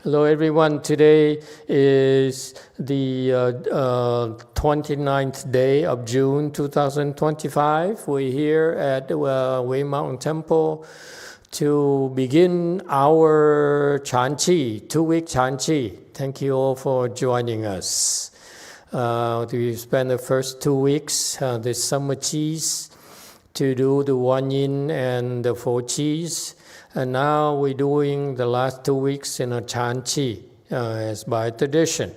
Hello everyone, today is the 29th day of June 2025. We're here at the Way Mountain Temple to begin our Chanchi, 2-week Chanchi. Thank you all for joining us. We spent the first 2 weeks, the summer cheese, to do the 1 yin and the 4 cheese. And now we're doing the last 2 weeks in a Chanchi, as by tradition.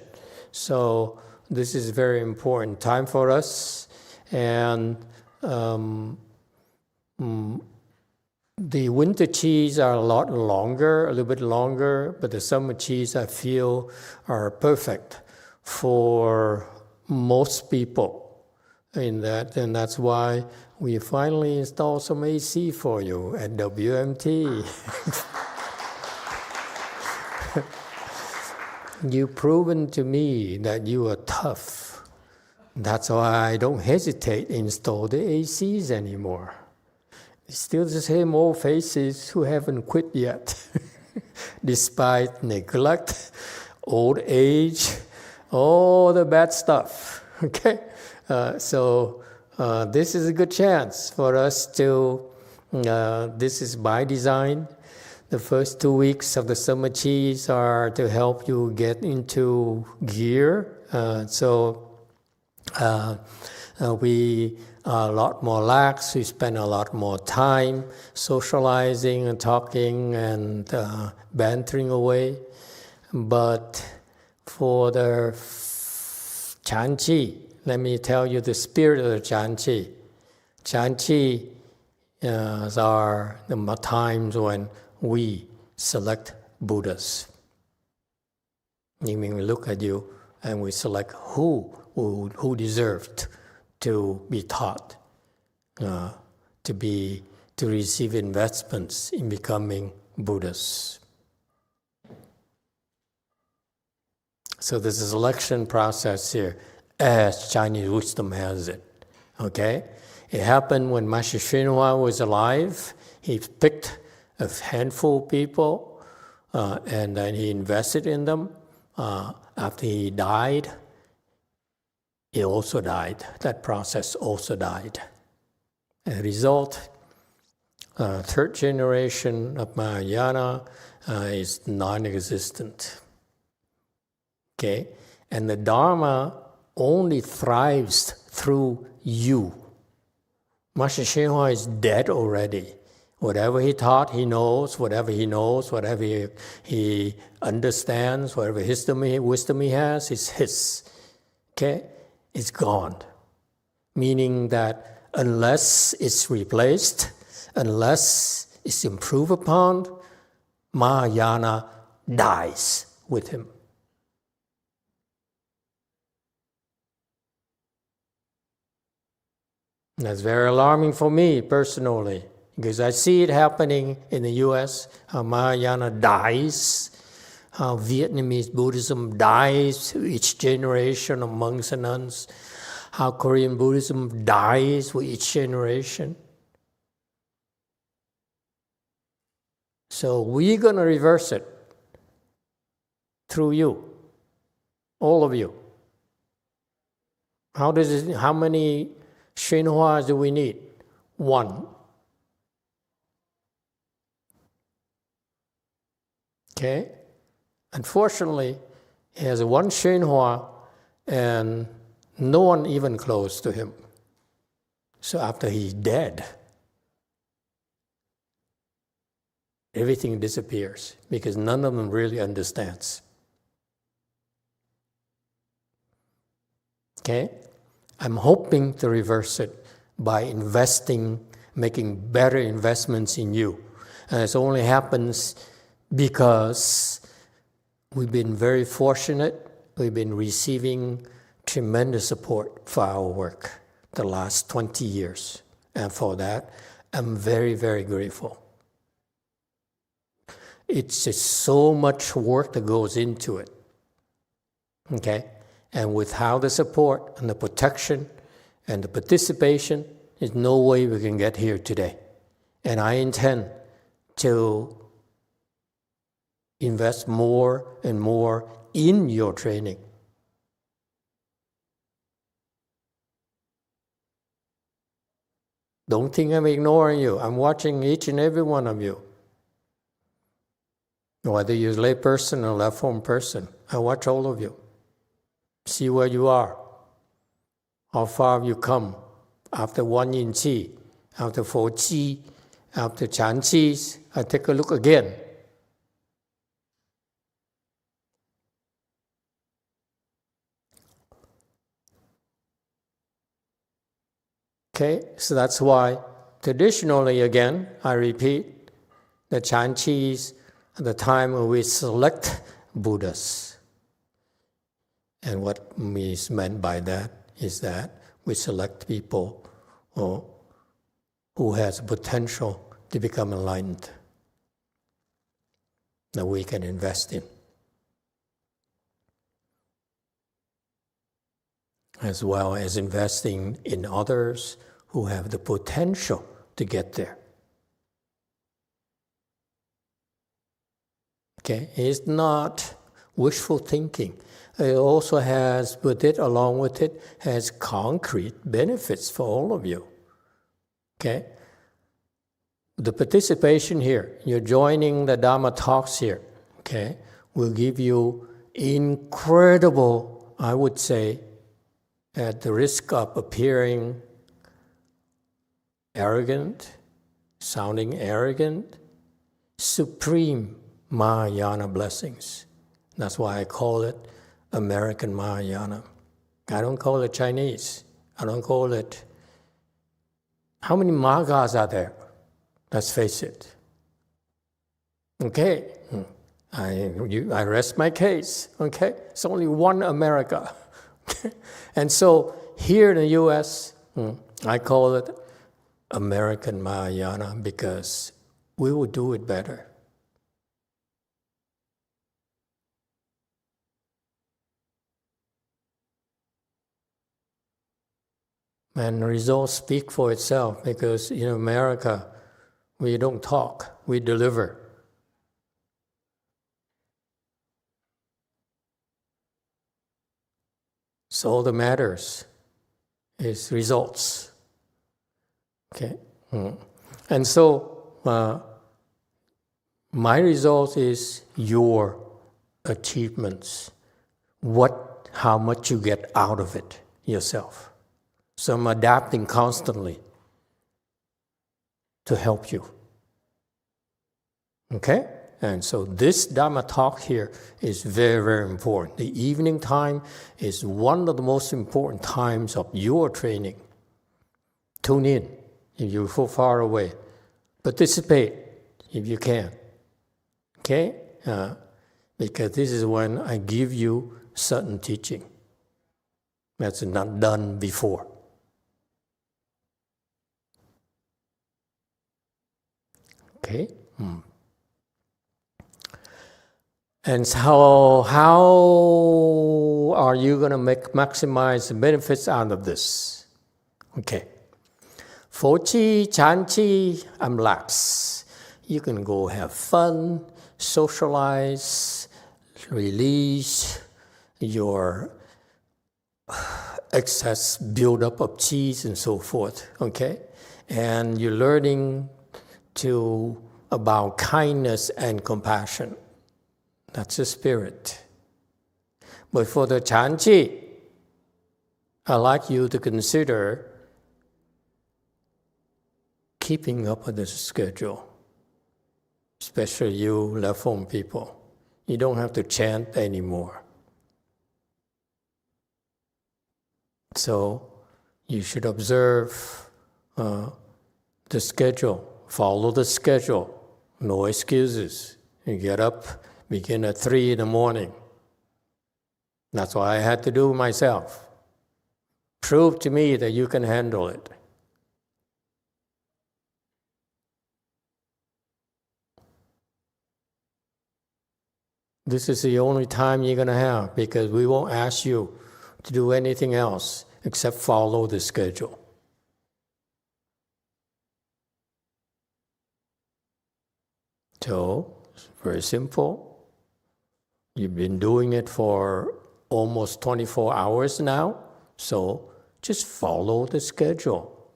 So this is a very important time for us. And the winter cheese are a lot longer, a little bit longer, but the summer cheese I feel are perfect for most people in that, and that's why we finally installed some AC for you at WMT. You've proven to me that you are tough. That's why I don't hesitate to install the ACs anymore. It's still the same old faces who haven't quit yet, despite neglect, old age, all the bad stuff. Okay, so this is a good chance for us to. This is by design. The first 2 weeks of the summer cheese are to help you get into gear. We are a lot more lax. We spend a lot more time socializing and talking and bantering away. But for the Chanchi, let me tell you the spirit of the Chanchi. Chanchi are the times when we select Buddhas. Meaning we look at you and we select who deserved to be taught, to receive investments in becoming Buddhas. So there's a selection process here, as Chinese wisdom has it. Okay? It happened when Master Hsuan was alive. He picked a handful of people and then he invested in them. After he died, he also died. That process also died. As a result, third generation of Mahayana is non-existent. Okay? And the Dharma only thrives through you. Master Hsuan is dead already. Whatever he taught, he knows. Whatever he knows, whatever he understands, whatever wisdom he has, is his. Okay? It's gone. Meaning that unless it's replaced, unless it's improved upon, Mahayana dies with him. That's very alarming for me personally, because I see it happening in the US, how Mahayana dies, how Vietnamese Buddhism dies each generation of monks and nuns, how Korean Buddhism dies with each generation. So we're going to reverse it through you, all of you. How many Shinhuas do we need? 1. Okay? Unfortunately, he has 1 Shinhua and no one even close to him. So after he's dead, everything disappears because none of them really understands. Okay? I'm hoping to reverse it by investing, making better investments in you. And it only happens because we've been very fortunate. We've been receiving tremendous support for our work the last 20 years. And for that, I'm very, very grateful. It's just so much work that goes into it. Okay? And without the support and the protection and the participation, there's no way we can get here today. And I intend to invest more and more in your training. Don't think I'm ignoring you. I'm watching each and every one of you. Whether you're a lay person or left form person, I watch all of you. See where you are. How far have you come after 1 yin qi, after 4 qi, after chan qis. I take a look again. Okay, so that's why traditionally, again, I repeat, the chan qis are the time when we select Buddhas. And what is meant by that is that we select people who has potential to become enlightened that we can invest in, as well as investing in others who have the potential to get there. Okay, it's not wishful thinking. It also has, along with it, has concrete benefits for all of you. Okay? The participation here, you're joining the Dharma talks here, okay, will give you incredible, I would say, at the risk of appearing arrogant, sounding arrogant, supreme Mahayana blessings. That's why I call it American Mahayana. I don't call it Chinese. I don't call it... How many Magas are there? Let's face it. Okay, I rest my case. Okay, it's only one America. And so here in the U.S., I call it American Mahayana because we will do it better. And the results speak for itself because in America, we don't talk, we deliver. So all that matters is results. Okay? And so my result is your achievements. How much you get out of it yourself. So I'm adapting constantly to help you. Okay? And so this Dharma talk here is very, very important. The evening time is one of the most important times of your training. Tune in if you're so far away. Participate if you can. Okay? Because this is when I give you certain teaching that's not done before. Okay? And so how are you going to maximize the benefits out of this? Okay. 4 Chi, Chan Chi, I'm lax. You can go have fun, socialize, release your excess buildup of Chis and so forth. Okay? And you're learning about kindness and compassion. That's the spirit. But for the Chan Chi, I'd like you to consider keeping up with the schedule, especially you left home people. You don't have to chant anymore. So you should observe the schedule. Follow the schedule. No excuses. You get up, begin at 3 in the morning. That's what I had to do myself. Prove to me that you can handle it. This is the only time you're going to have because we won't ask you to do anything else except follow the schedule. So, it's very simple. You've been doing it for almost 24 hours now, so just follow the schedule,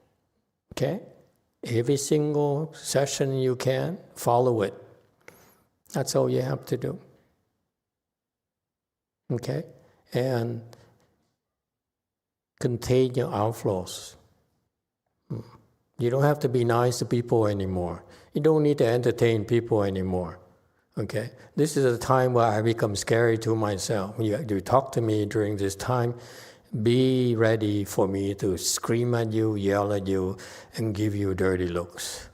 okay? Every single session you can, follow it. That's all you have to do, okay? And contain your outflows. You don't have to be nice to people anymore. You don't need to entertain people anymore. Okay? This is a time where I become scary to myself. When you talk to me during this time, be ready for me to scream at you, yell at you, and give you dirty looks.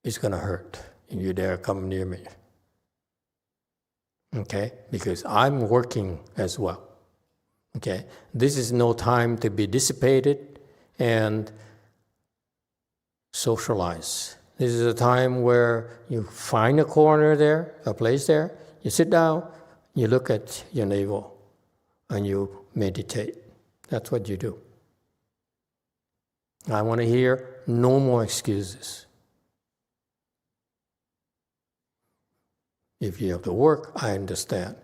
It's going to hurt if you dare come near me. Okay? Because I'm working as well. Okay? This is no time to be dissipated and socialize. This is a time where you find a corner there, a place there, you sit down, you look at your navel, and you meditate. That's what you do. I want to hear no more excuses. If you have to work, I understand.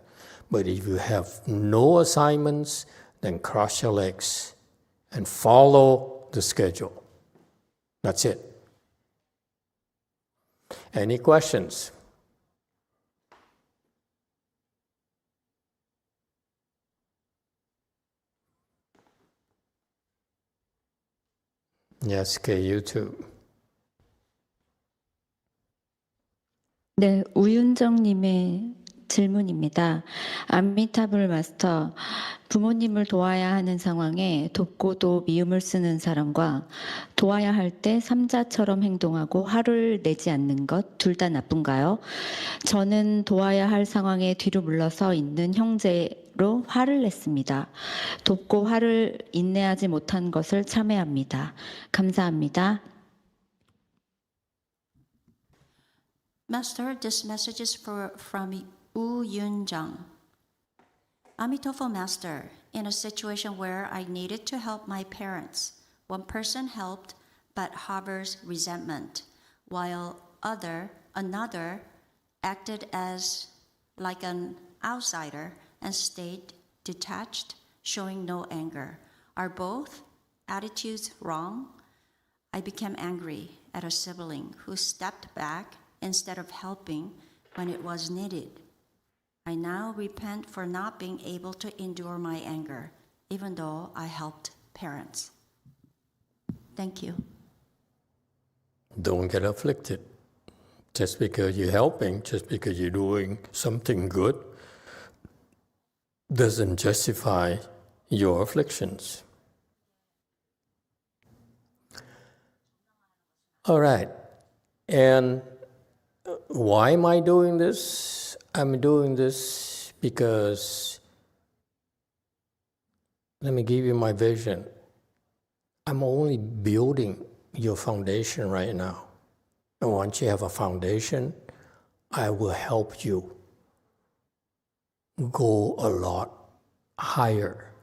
But if you have no assignments, then cross your legs and follow the schedule. That's it. Any questions? Yes, okay, you too. 네, 우윤정님의 질문입니다. 아미타불 마스터, 부모님을 도와야 하는 상황에 돕고도 미움을 쓰는 사람과 도와야 할 때 삼자처럼 행동하고 화를 내지 않는 것 둘 다 나쁜가요? 저는 도와야 할 상황에 뒤로 물러서 있는 형제로 화를 냈습니다. 돕고 화를 인내하지 못한 것을 참회합니다. 감사합니다. Master, this message is from Woo Yun-jung. Amitofo Master, in a situation where I needed to help my parents, one person helped but harbors resentment, while another acted as like an outsider and stayed detached, showing no anger. Are both attitudes wrong? I became angry at a sibling who stepped back instead of helping when it was needed. I now repent for not being able to endure my anger, even though I helped parents. Thank you. Don't get afflicted. Just because you're helping, just because you're doing something good, doesn't justify your afflictions. All right. And why am I doing this? I'm doing this because, let me give you my vision. I'm only building your foundation right now. And once you have a foundation, I will help you go a lot higher.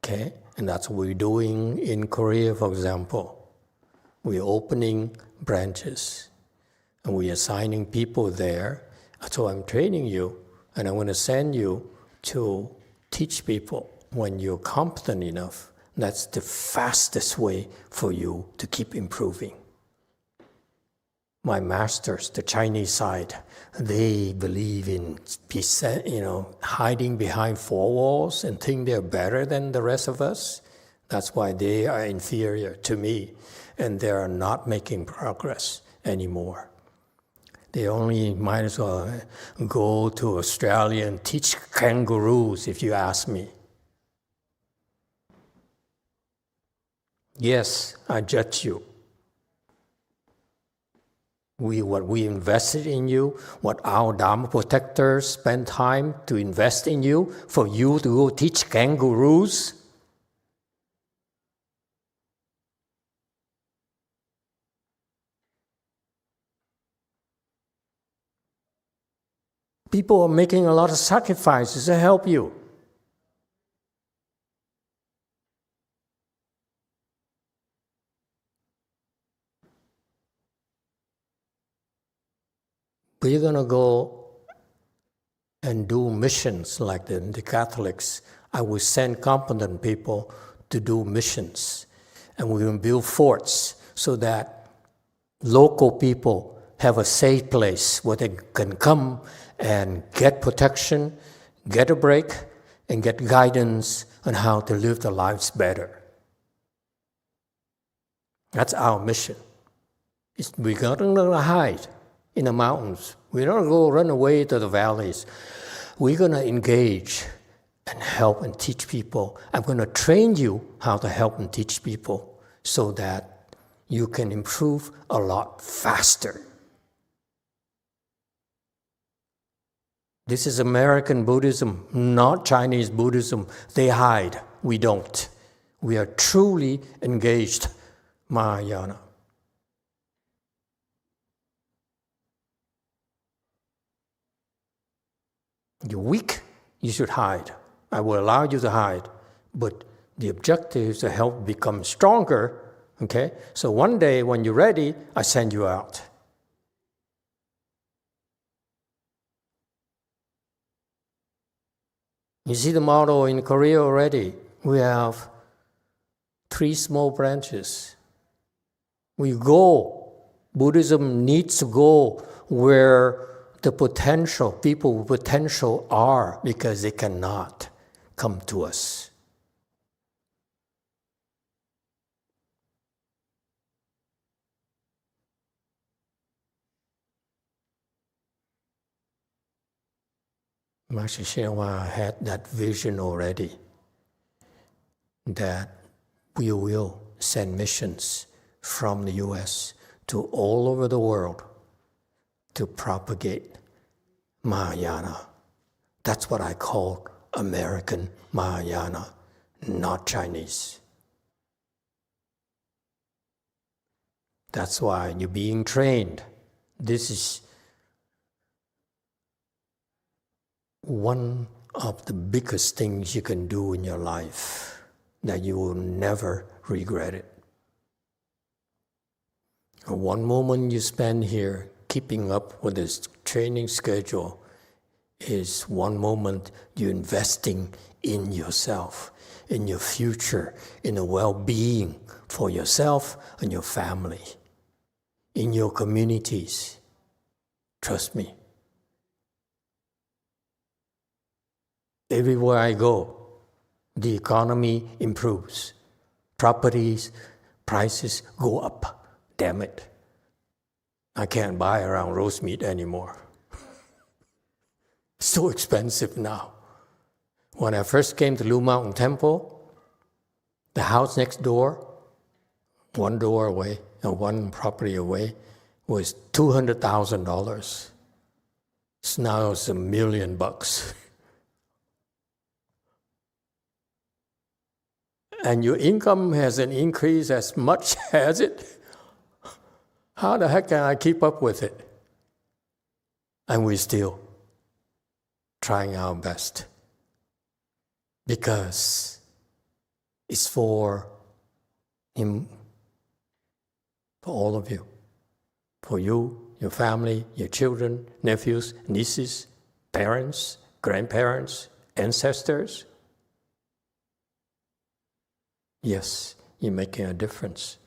Okay? And that's what we're doing in Korea, for example. We're opening branches. And we're assigning people there. So I'm training you, and I'm going to send you to teach people when you're competent enough. That's the fastest way for you to keep improving. My masters, the Chinese side, they believe in hiding behind four walls and think they're better than the rest of us. That's why they are inferior to me, and they are not making progress anymore. They only might as well go to Australia and teach kangaroos, if you ask me. Yes, I judge you. What we invested in you, what our Dharma protectors spend time to invest in you, for you to go teach kangaroos. People are making a lot of sacrifices to help you. But you're going to go and do missions like the Catholics. I will send competent people to do missions. And we're going to build forts so that local people have a safe place where they can come and get protection, get a break, and get guidance on how to live their lives better. That's our mission. We're not going to hide in the mountains. We're not going to go run away to the valleys. We're going to engage and help and teach people. I'm going to train you how to help and teach people so that you can improve a lot faster. This is American Buddhism, not Chinese Buddhism. They hide. We don't. We are truly engaged Mahayana. You're weak, you should hide. I will allow you to hide. But the objective is to help become stronger, okay? So one day when you're ready, I send you out. You see the model in Korea already. We have 3 small branches. We go. Buddhism needs to go where the potential, people with potential are, because they cannot come to us. Master Shenhua had that vision already, that we will send missions from the US to all over the world to propagate Mahayana. That's what I call American Mahayana, not Chinese. That's why you're being trained. This is one of the biggest things you can do in your life, that you will never regret it. One moment you spend here keeping up with this training schedule is one moment you're investing in yourself, in your future, in the well-being for yourself and your family, in your communities. Trust me. Everywhere I go, the economy improves. Properties, prices go up. Damn it. I can't buy around roast meat anymore. So expensive now. When I first came to Blue Mountain Temple, the house next door, one door away, and one property away, was $200,000. So now it's $1 million. And your income hasn't increased as much, has it? How the heck can I keep up with it? And we're still trying our best. Because it's for him, for all of you. For you, your family, your children, nephews, nieces, parents, grandparents, ancestors. Yes, you're making a difference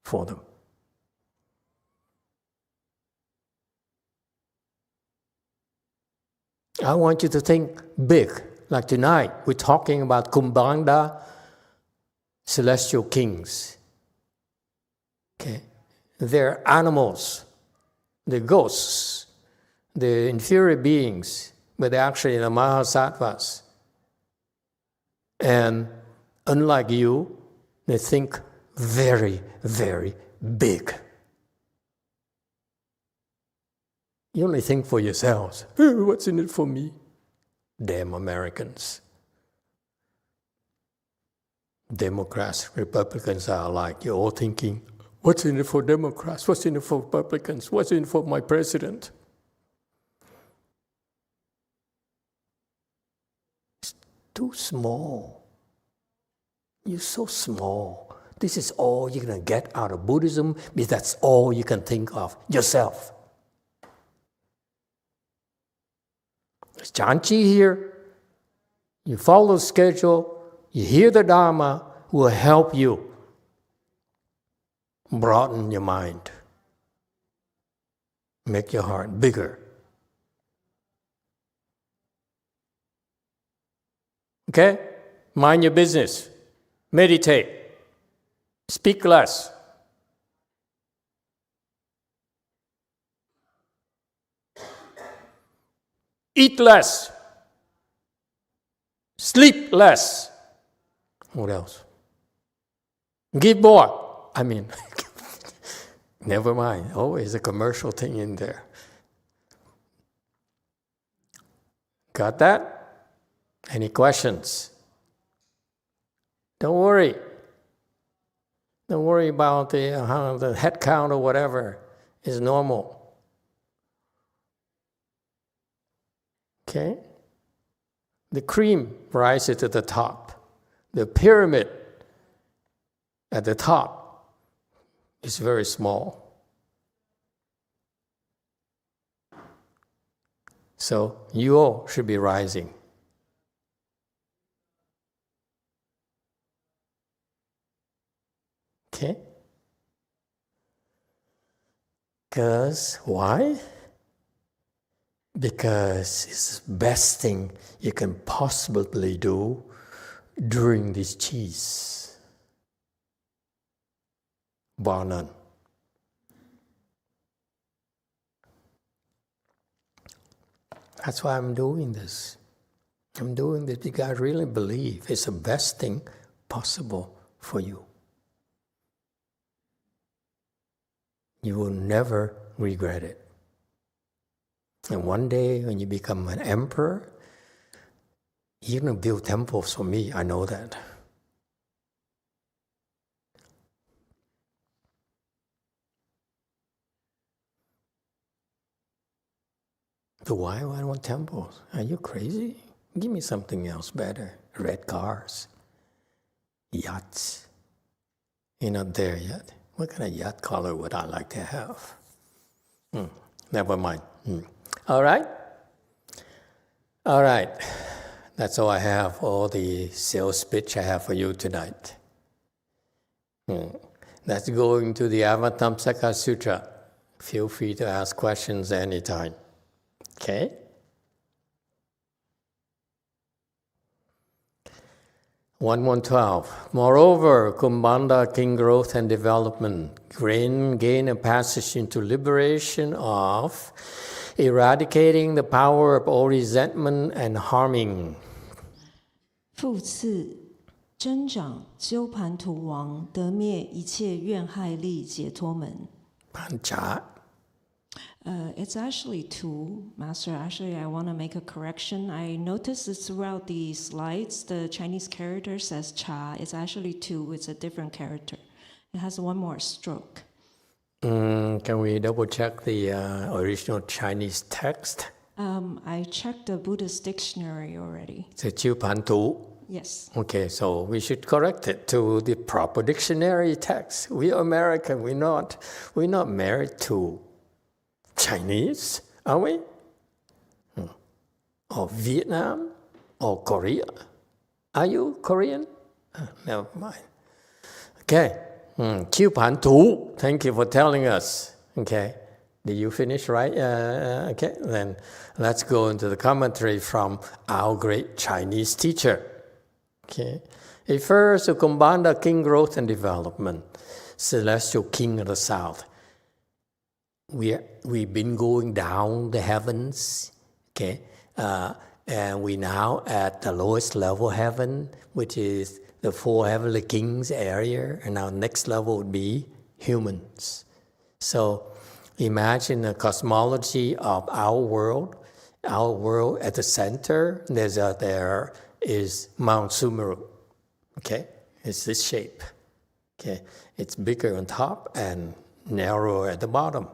for them. I want you to think big. Like tonight, we're talking about Kumbhanda, celestial kings. Okay? They're animals, they're ghosts, they're inferior beings, but they're actually the Mahasattvas. And unlike you, they think very, very big. You only think for yourselves. What's in it for me? Damn Americans. Democrats, Republicans are alike. You're all thinking, what's in it for Democrats? What's in it for Republicans? What's in it for my president? It's too small. You're so small. This is all you're going to get out of Buddhism, because that's all you can think of, yourself. Janchi here. You follow the schedule, you hear the Dharma, will help you broaden your mind, make your heart bigger. Okay? Mind your business. Meditate. Speak less. Eat less. Sleep less. What else? Give more. I mean, never mind. Always a commercial thing in there. Got that? Any questions? Don't worry. Don't worry about the head count or whatever. It's normal. Okay? The cream rises to the top. The pyramid at the top is very small. So you all should be rising. Okay? Because why? Because it's the best thing you can possibly do during this cheese. Bar none. That's why I'm doing this. I'm doing this because I really believe it's the best thing possible for you. You will never regret it. And one day when you become an emperor, you're going to build temples for me. I know that. But why do I want temples? Are you crazy? Give me something else better. Red cars, yachts. You're not there yet. What kind of yacht color would I like to have? Never mind. All right? All right. That's all I have, all the sales pitch I have for you tonight. Let's go into the Avatamsaka Sutra. Feel free to ask questions anytime. Okay? (112). Moreover, Kumbhanda, king growth and development, gain a passage into liberation of eradicating the power of all resentment and harming. 复次，增长鸠盘荼王得灭一切怨害力解脱门。Pancha. It's actually two, Master. Actually, I want to make a correction. I noticed that throughout the slides, the Chinese character says cha. It's actually two. It's a different character. It has one more stroke. Can we double check the original Chinese text? I checked the Buddhist dictionary already. The Chiupantu. Yes. Okay, so we should correct it to the proper dictionary text. We are American. We're not married to Chinese, are we? Or Vietnam? Or Korea? Are you Korean? Never mind. Okay. Chiupantu. Thank you for telling us. Okay. Did you finish right? Okay. Then let's go into the commentary from our great Chinese teacher. Okay. It refers to Kumbhanda, king growth and development, celestial king of the south. We've been going down the heavens, okay, and we now at the lowest level heaven, which is the four heavenly kings area, and our next level would be humans. So imagine the cosmology of our world at the center. There is Mount Sumeru, okay? It's this shape, okay? It's bigger on top and narrower at the bottom.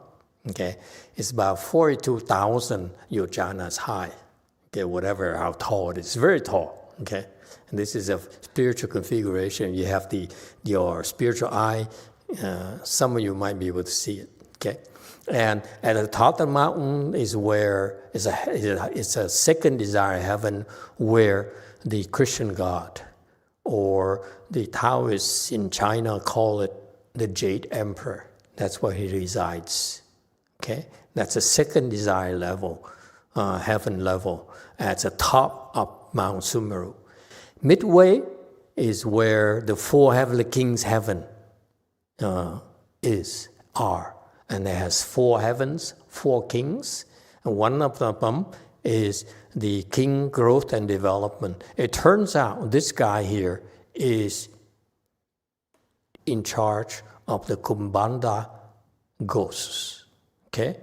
Okay, it's about 42,000 yojanas high. Okay, whatever how tall it is, very tall. Okay, and this is a spiritual configuration. You have your spiritual eye. Some of you might be able to see it. Okay, And at the top of the mountain is where it's a second desire heaven where the Christian God, or the Taoists in China call it the Jade Emperor. That's where he resides. Okay, that's a second desire level, heaven level, at the top of Mount Sumeru. Midway is where the four heavenly kings' heaven are, and it has four heavens, four kings, and one of them is the king growth and development. It turns out this guy here is in charge of the Kumbhanda ghosts, okay?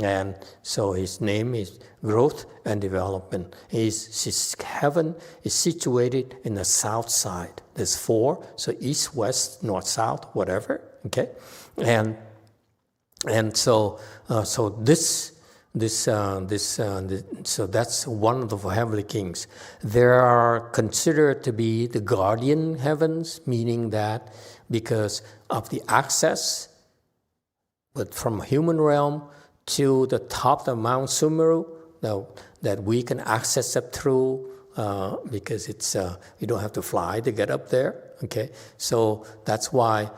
And so his name is growth and development. His heaven is situated in the south side. There's four, so east, west, north, south, whatever, okay? And so that's one of the heavenly kings. There are considered to be the guardian heavens, meaning that because of the access, but from human realm to the top of Mount Sumeru, that we can access it through, because it's you don't have to fly to get up there. Okay, so that's why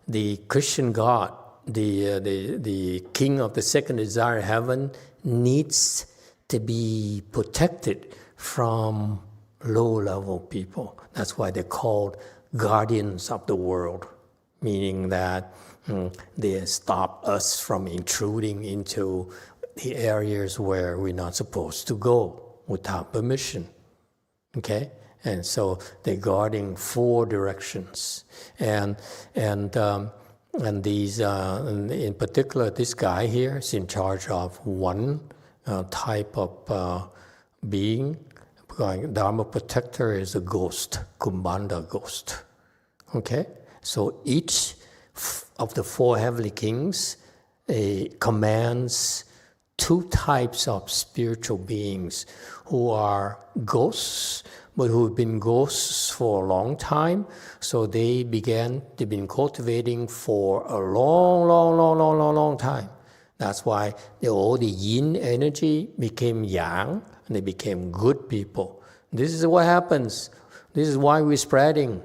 the Christian God, the king of the second desire heaven, needs to be protected from low-level people. That's why they're called guardians of the world, meaning that they stop us from intruding into the areas where we're not supposed to go without permission. Okay, and so they're guarding four directions, and these, in particular, this guy here is in charge of one type of being. Dharma protector is a ghost, Kumbhanda ghost. Okay, so each of the four heavenly kings commands two types of spiritual beings who are ghosts, but who have been ghosts for a long time. So they've been cultivating for a long time. That's why all the yin energy became yang, and they became good people. This is what happens. This is why we're spreading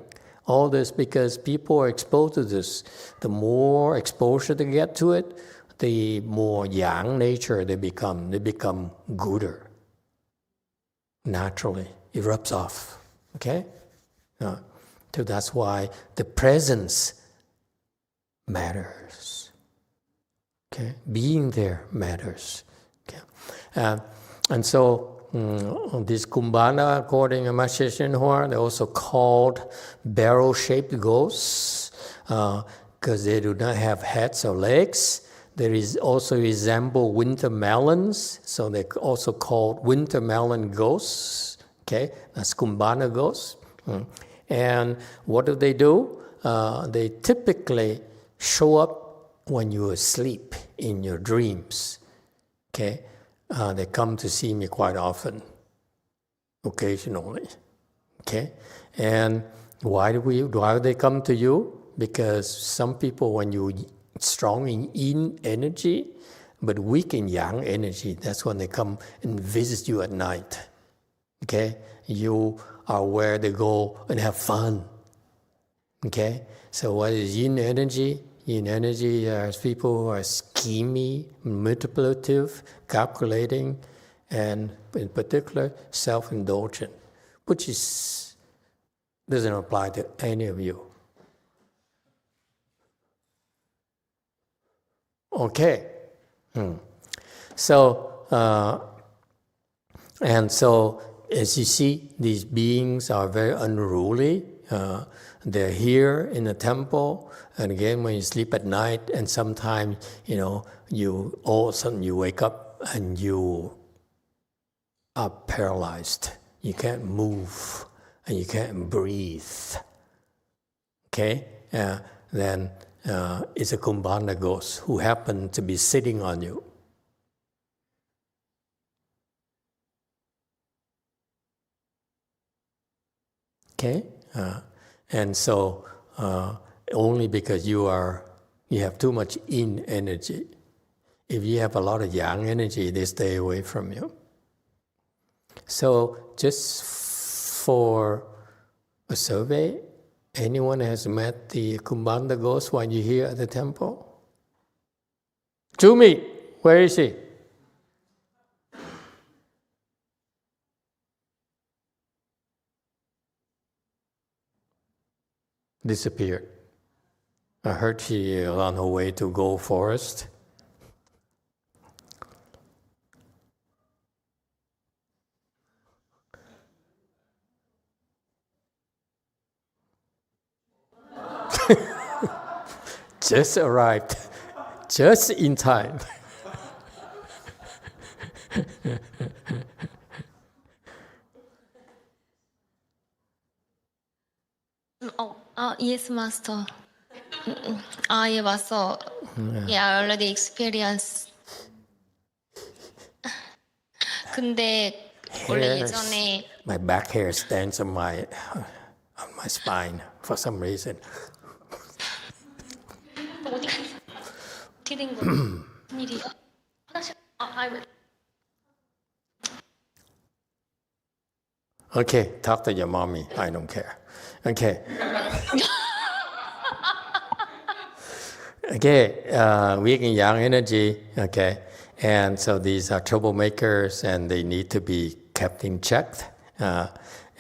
all this, because people are exposed to this. The more exposure they get to it, the more yang nature they become. They become gooder. Naturally, it rubs off. Okay? So that's why the presence matters. Okay? Being there matters. Okay? And so these Kumbhanda, according to Master Shinhua, they're also called barrel-shaped ghosts because they do not have heads or legs. They also resemble winter melons, so they're also called winter melon ghosts. Okay, that's Kumbhanda ghosts. And what do? They typically show up when you're asleep in your dreams. Okay. They come to see me quite often, occasionally. Okay, and why do they come to you? Because some people, when you strong in yin energy, but weak in yang energy, that's when they come and visit you at night. Okay, you are where they go and have fun. Okay, so what is yin energy? Yin energy is people who are schemy, manipulative, calculating, and in particular, self-indulgent, which doesn't apply to any of you. Okay. So, as you see, these beings are very unruly. They're here in the temple, and again, when you sleep at night, and sometimes, you all of a sudden you wake up and you are paralyzed. You can't move, and you can't breathe. Okay? Then it's a Kumbhanda ghost who happened to be sitting on you. Okay? And so only because you have too much yin energy. If you have a lot of yang energy, they stay away from you. So just for a survey, anyone has met the Kumbhanda ghost while you're here at the temple? Jumi, where is he? Disappeared. I heard she on her way to go forest. Just arrived, just in time. Yes, Master. I was already experienced. 근데 원래 예전에 My back hair stands on my spine for some reason. 어디 어떻게 된 거야? 무슨 일이야? 화장실 Okay, talk to your mommy. I don't care. Okay. Okay, weak and yang energy, okay? And so these are troublemakers and they need to be kept in check.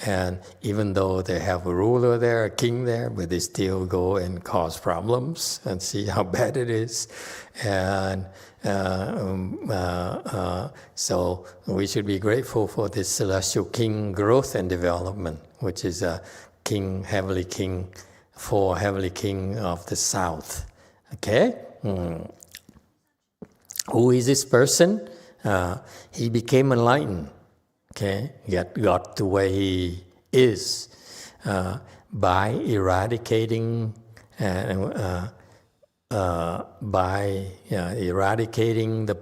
And even though they have a ruler there, a king there, but they still go and cause problems and see how bad it is. And so we should be grateful for this celestial king growth and development, which is a king, heavenly king, for heavenly king of the south. Okay? Who is this person? He became enlightened. Okay, got to where he is by eradicating the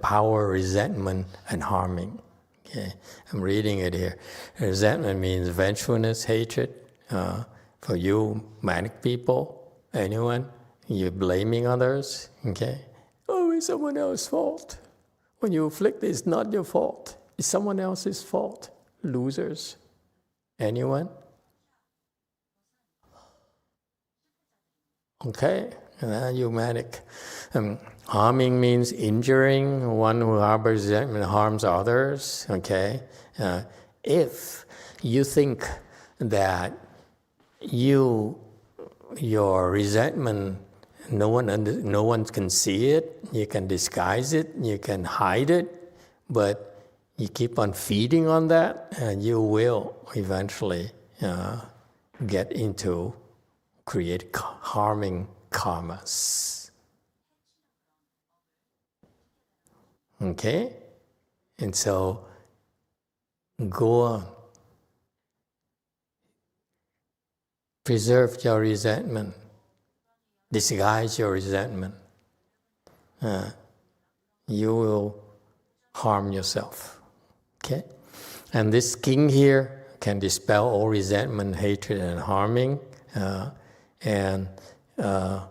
power, resentment, and harming. Okay, I'm reading it here. Resentment means vengefulness, hatred. For you, manic people, anyone, you're blaming others. Okay, oh, it's someone else's fault. When you afflict, it's not your fault. It's someone else's fault. Losers. Anyone? Okay, you're manic. Harming means injuring. One who harbors resentment harms others. Okay? If you think that your resentment, no one can see it, you can disguise it, you can hide it, but you keep on feeding on that, and you will eventually get into create harming karmas. Okay? And so, go on. Preserve your resentment. Disguise your resentment. You will harm yourself. Okay? And this king here can dispel all resentment, hatred, and harming. And the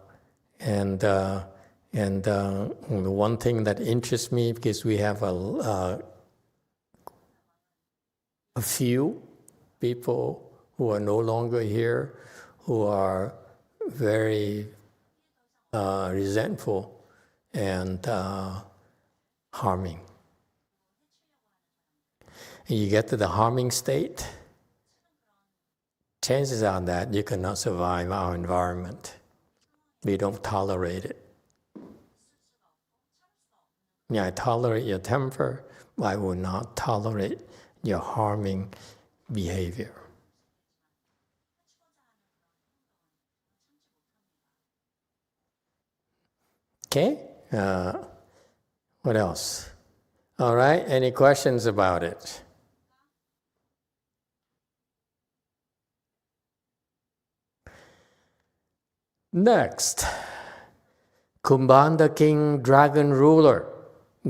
one thing that interests me, because we have a few people who are no longer here, who are very resentful and harming. And you get to the harming state, chances are that you cannot survive our environment. We don't tolerate it. I tolerate your temper, but I will not tolerate your harming behavior. Okay? What else? All right, any questions about it? Next, Kumbhanda King Dragon Ruler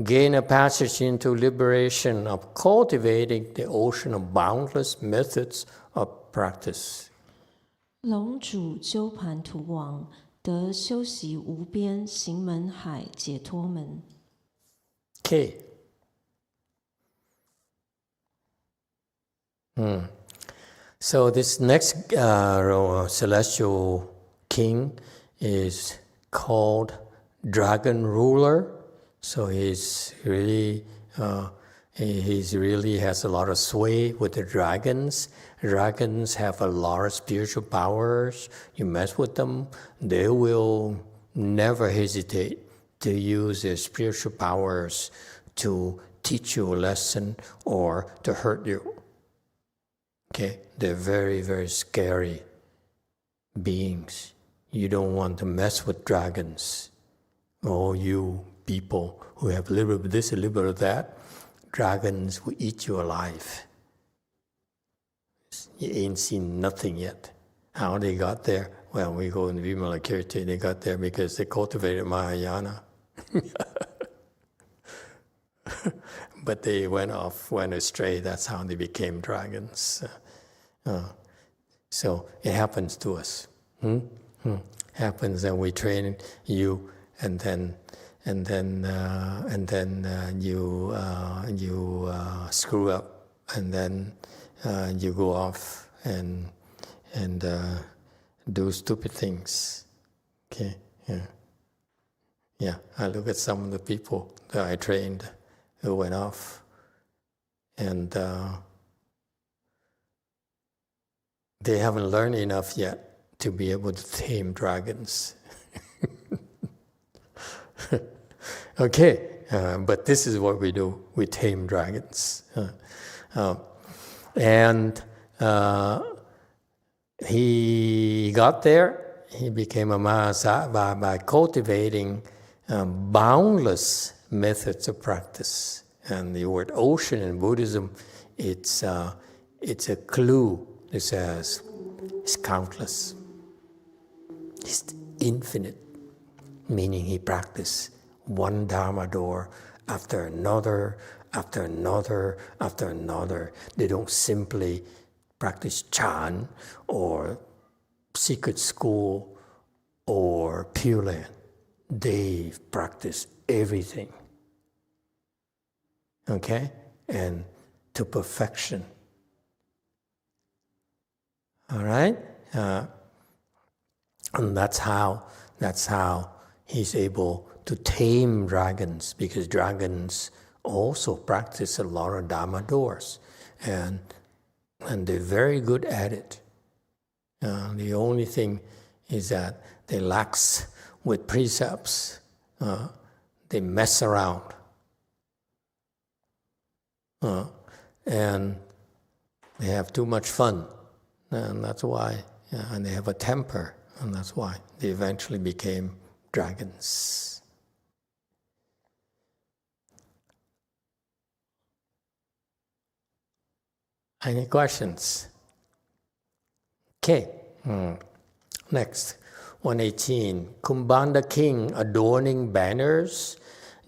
gain a passage into liberation of cultivating the ocean of boundless methods of practice. 龙主鸠盘荼王得修习无边行门海解脱门。Okay. So this next celestial king is called Dragon Ruler. So he's really has a lot of sway with the dragons. Dragons have a lot of spiritual powers. You mess with them, they will never hesitate to use their spiritual powers to teach you a lesson or to hurt you. Okay, they're very, very scary beings. You don't want to mess with dragons. All you people who have a little bit of this, a little bit of that, dragons will eat you alive. You ain't seen nothing yet. How they got there? Well, we go in Vimalakirti, they got there because they cultivated Mahayana. But they went astray. That's how they became dragons. So it happens to us. Happens, and we train you, and then you screw up, and then you go off and do stupid things. Okay, yeah. I look at some of the people that I trained who went off, and they haven't learned enough yet to be able to tame dragons. Okay, but this is what we do. We tame dragons. And he got there. He became a Mahasaya by cultivating boundless methods of practice. And the word ocean in Buddhism, it's a clue. It says it's countless. It's infinite, meaning he practiced one Dharma door after another, after another, after another. They don't simply practice Chan or secret school or Pureland. They practice everything. Okay? And to perfection. All right? And that's how he's able to tame dragons, because dragons also practice a lot of Dharma doors, and they're very good at it. The only thing is that they lax with precepts. They mess around. And they have too much fun. And that's why, and they have a temper, and that's why they eventually became dragons. Any questions? Okay. Next, 118. Kumbhanda king adorning banners,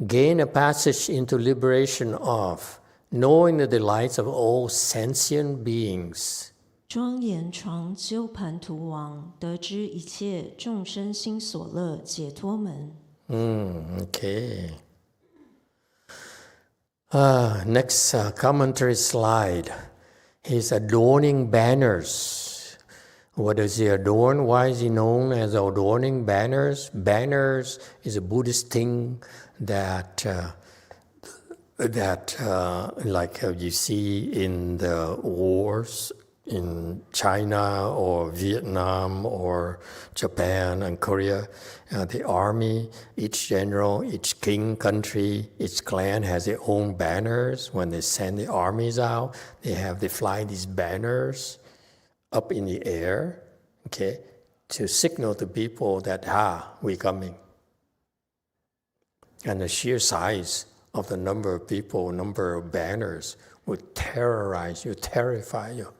gain a passage into liberation of, knowing the delights of all sentient beings. 庄严床鸠盘荼王，得知一切众生心所乐解脱门。Okay. Next commentary slide. He's adorning banners. What does he adorn? Why is he known as adorning banners? Banners is a Buddhist thing that like you see in the wars in China or Vietnam or Japan and Korea. The army, each general, each king country, each clan has their own banners. When they send the armies out, they fly these banners up in the air, okay, to signal to people that, we're coming. And the sheer size of the number of people, number of banners would terrorize you, terrify you.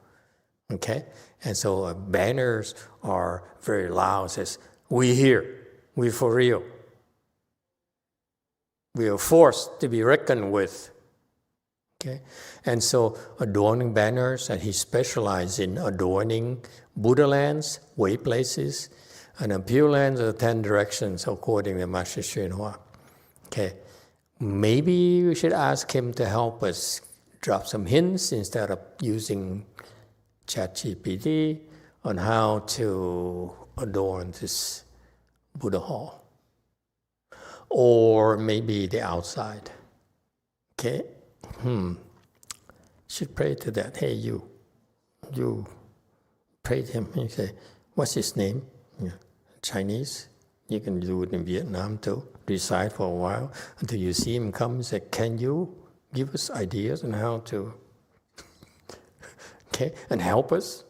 Okay? And so banners are very loud, says, we here, we for real. We are forced to be reckoned with. Okay? And so adorning banners, and he specialized in adorning Buddha lands, way places, and then Pure Lands are the 10 directions according to Master Hsuan Hua. Okay? maybe we should ask him to help us drop some hints instead of using ChatGPT on how to adorn this Buddha hall. Or maybe the outside. Okay? Should pray to that. Hey, you pray to him. You say, what's his name? Yeah. Chinese. You can do it in Vietnam too. Recite for a while until you see him come and say, can you give us ideas on how to, okay, and help us?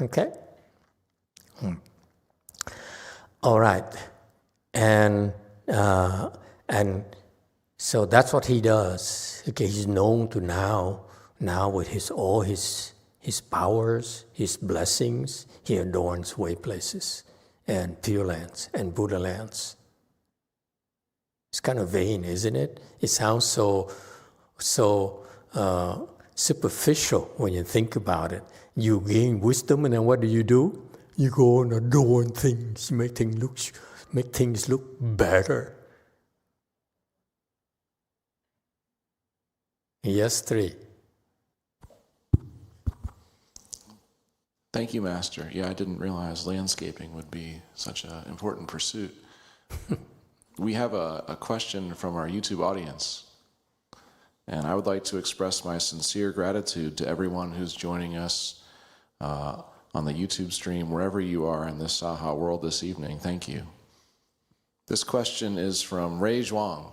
Okay? All right. And so that's what he does. Okay, he's known to now with all his powers, his blessings, he adorns way places and Purelands and Buddha lands. It's kind of vain, isn't it? It sounds so superficial when you think about it. You gain wisdom, and then what do? You go and adorn things, make things look better. Yes, 3. Thank you, Master. Yeah, I didn't realize landscaping would be such an important pursuit. We have a question from our YouTube audience, and I would like to express my sincere gratitude to everyone who's joining us on the YouTube stream, wherever you are in this Saha world this evening. Thank you. This question is from Ray Zhuang.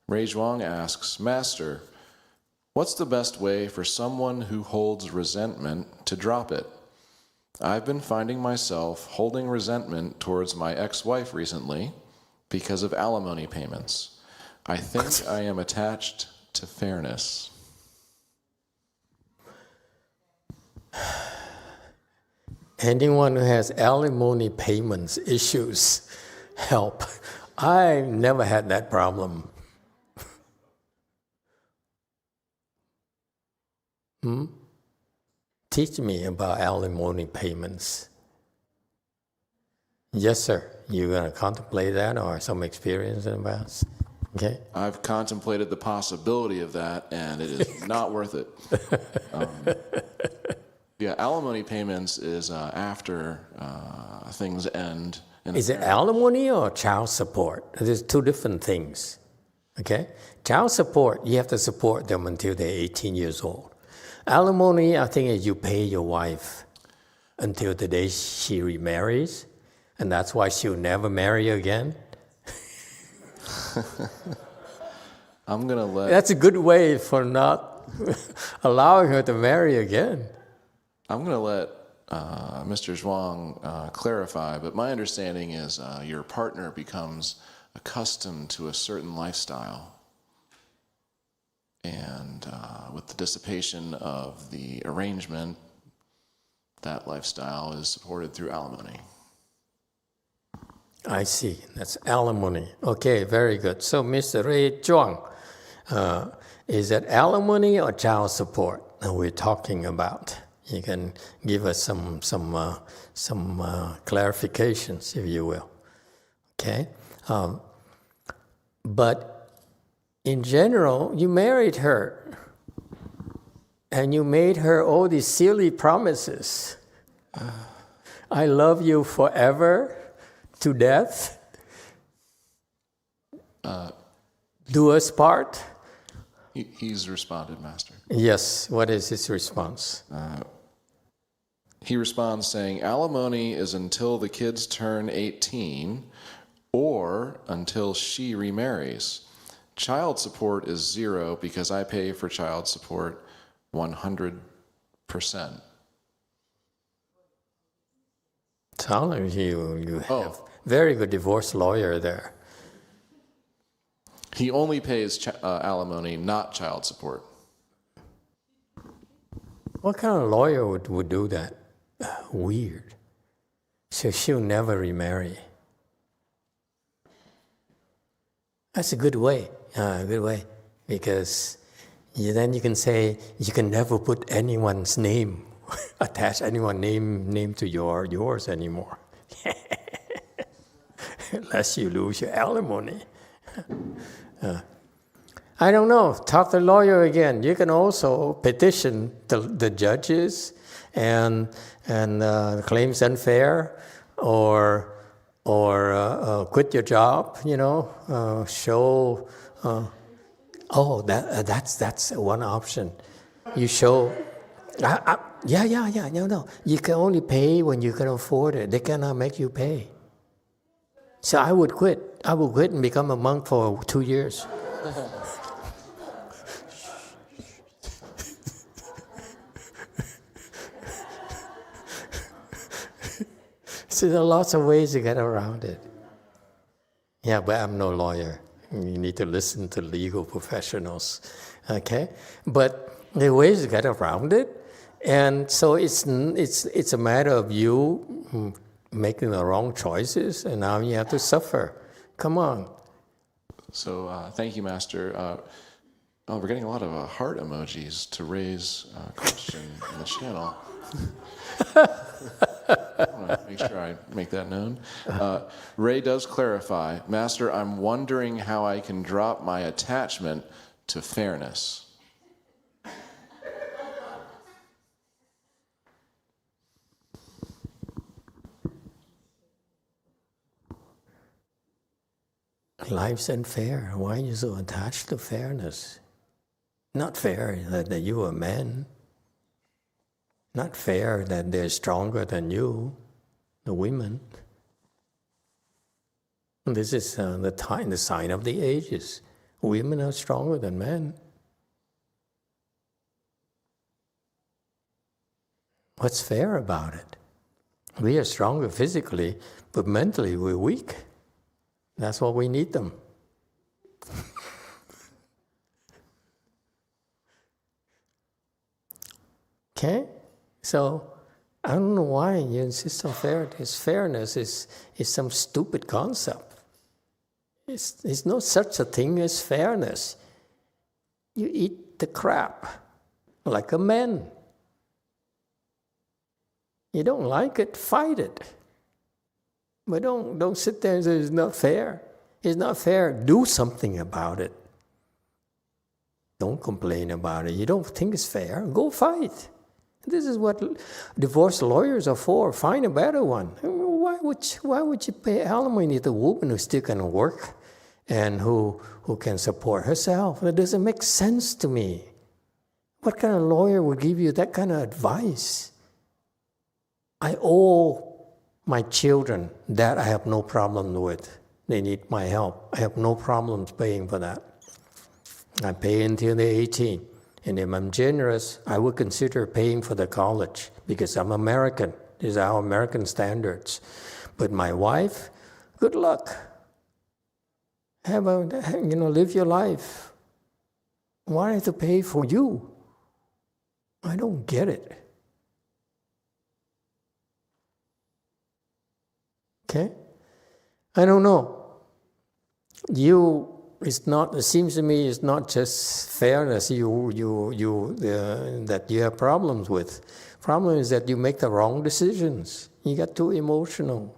Ray Zhuang asks, Master, what's the best way for someone who holds resentment to drop it? I've been finding myself holding resentment towards my ex-wife recently because of alimony payments. I think I am attached to fairness. Anyone who has alimony payments issues, help. I never had that problem. Teach me about alimony payments. Yes, sir. You're going to contemplate that or some experience about it? Okay. I've contemplated the possibility of that, and it is not worth it. Yeah, alimony payments is after things end. Is it alimony or child support? There's two different things. Okay? Child support, you have to support them until they're 18 years old. Alimony, I think, is you pay your wife until the day she remarries, and that's why she'll never marry again. I'm going to let... That's a good way for not allowing her to marry again. I'm going to let Mr. Zhuang clarify, but my understanding is your partner becomes accustomed to a certain lifestyle. And with the dissipation of the arrangement, that lifestyle is supported through alimony. I see. That's alimony. Okay, very good. So, Mr. Ray Zhuang, is it alimony or child support that we're talking about? You can give us some clarifications, if you will. Okay? But in general, you married her, and you made her all these silly promises. I love you forever, to death. Do us part. He's responded, Master. Yes, what is his response? He responds saying, alimony is until the kids turn 18 or until she remarries. Child support is 0 because I pay for child support 100%. Sounds like you have very good divorce lawyer there. He only pays alimony, not child support. What kind of lawyer would do that? Weird. So she'll never remarry. That's a good way. Because then you can say you can never put anyone's name, attach anyone's name to yours anymore. Unless you lose your alimony. I don't know. Talk to the lawyer again. You can also petition the judges and claims unfair, or quit your job. Show. That's one option. You show. No. You can only pay when you can afford it. They cannot make you pay. So I would quit. I would quit and become a monk for 2 years. So there are lots of ways to get around it. Yeah, but I'm no lawyer. You need to listen to legal professionals, okay? But there are ways to get around it, and so it's a matter of you making the wrong choices, and now you have to suffer. Come on. So thank you, Master. We're getting a lot of heart emojis to raise a question in the channel. I want to make sure I make that known. Ray does clarify, Master, I'm wondering how I can drop my attachment to fairness. Life's unfair. Why are you so attached to fairness? Not fair that you are men. Not fair that they're stronger than you, the women. This is the sign of the ages. Women are stronger than men. What's fair about it? We are stronger physically, but mentally we're weak. That's why we need them. Okay? So, I don't know why you insist on fairness. Fairness is some stupid concept. It's no such a thing as fairness. You eat the crap like a man. You don't like it, fight it. But don't sit there and say it's not fair. It's not fair. Do something about it. Don't complain about it. You don't think it's fair. Go fight. This is what divorce lawyers are for. Find a better one. Why would you pay alimony to a woman who still can work and who can support herself? That doesn't make sense to me. What kind of lawyer would give you that kind of advice? I owe my children that I have no problem with. They need my help. I have no problems paying for that. I pay until they're 18. And if I'm generous, I would consider paying for the college because I'm American. These are our American standards. But my wife, good luck. Live your life. Why have to pay for you? I don't get it. Okay? I don't know. It seems to me it's not just fairness that you have problems with. Problem is that you make the wrong decisions. You get too emotional.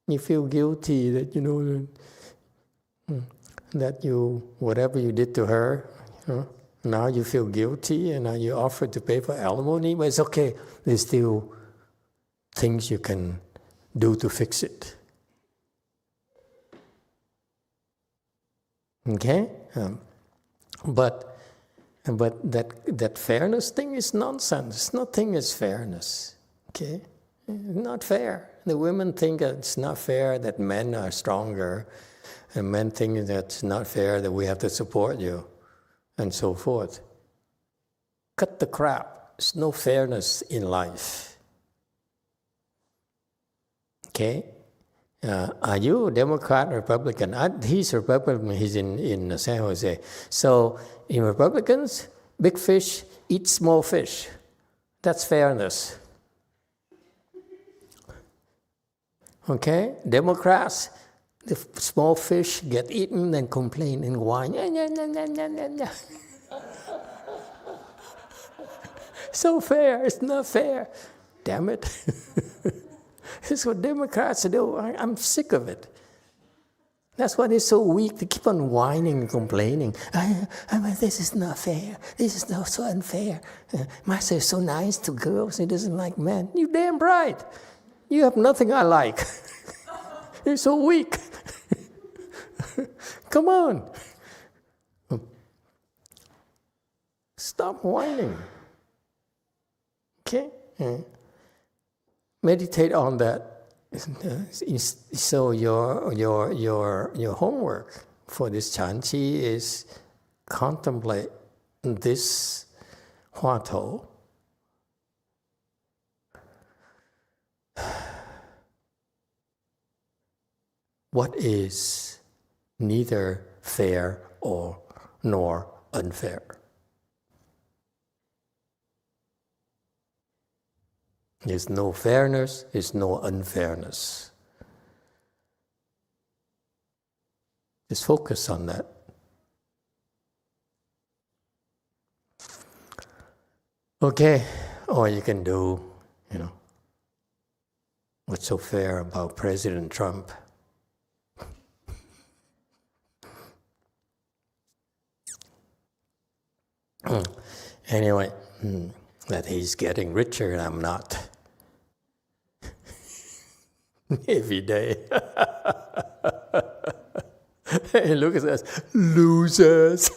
You feel guilty that whatever you did to her, now you feel guilty and now you offer to pay for alimony, but it's okay. There's still things you can do to fix it. Okay, but that fairness thing is nonsense. Nothing is fairness. Okay, not fair. The women think it's not fair that men are stronger, and men think that it's not fair that we have to support you, and so forth. Cut the crap. There's no fairness in life. Okay. Are you a Democrat or Republican? He's a Republican. He's in San Jose. So in Republicans, big fish eat small fish. That's fairness. Okay? Democrats, the small fish get eaten and complain and whine. So fair. It's not fair. Damn it. This is what Democrats do. I'm sick of it. That's why they're so weak. They keep on whining and complaining. This is not fair. This is not so unfair. Master is so nice to girls. He doesn't like men. You damn right. You have nothing I like. You're so weak. Come on. Stop whining. Okay? Meditate on that. So your homework for this chanchi is contemplate this huatou. What is neither fair nor unfair? There's no fairness, there's no unfairness. Just focus on that. Okay, or you can do, what's so fair about President Trump? Anyway, that he's getting richer and I'm not. Every day. Hey, look at us, losers.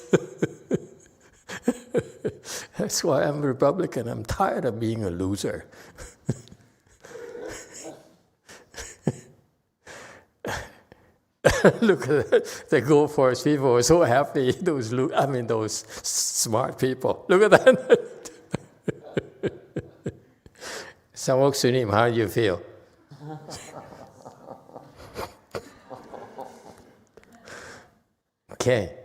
That's why I'm Republican. I'm tired of being a loser. Look at that. The Go Force people are so happy. Those smart people. Look at that. Samok Sunim, how do you feel? Okay,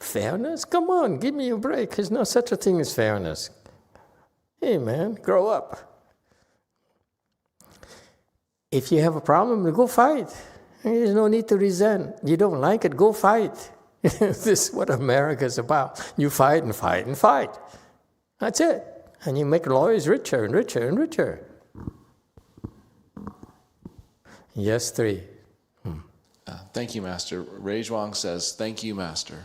fairness? Come on, give me a break. There's no such a thing as fairness. Hey man, grow up. If you have a problem, go fight. There's no need to resent. You don't like it, go fight. This is what America's about. You fight and fight and fight. That's it. And you make lawyers richer and richer and richer. Yes, 3. Thank you, Master. Ray Zhuang says, thank you, Master.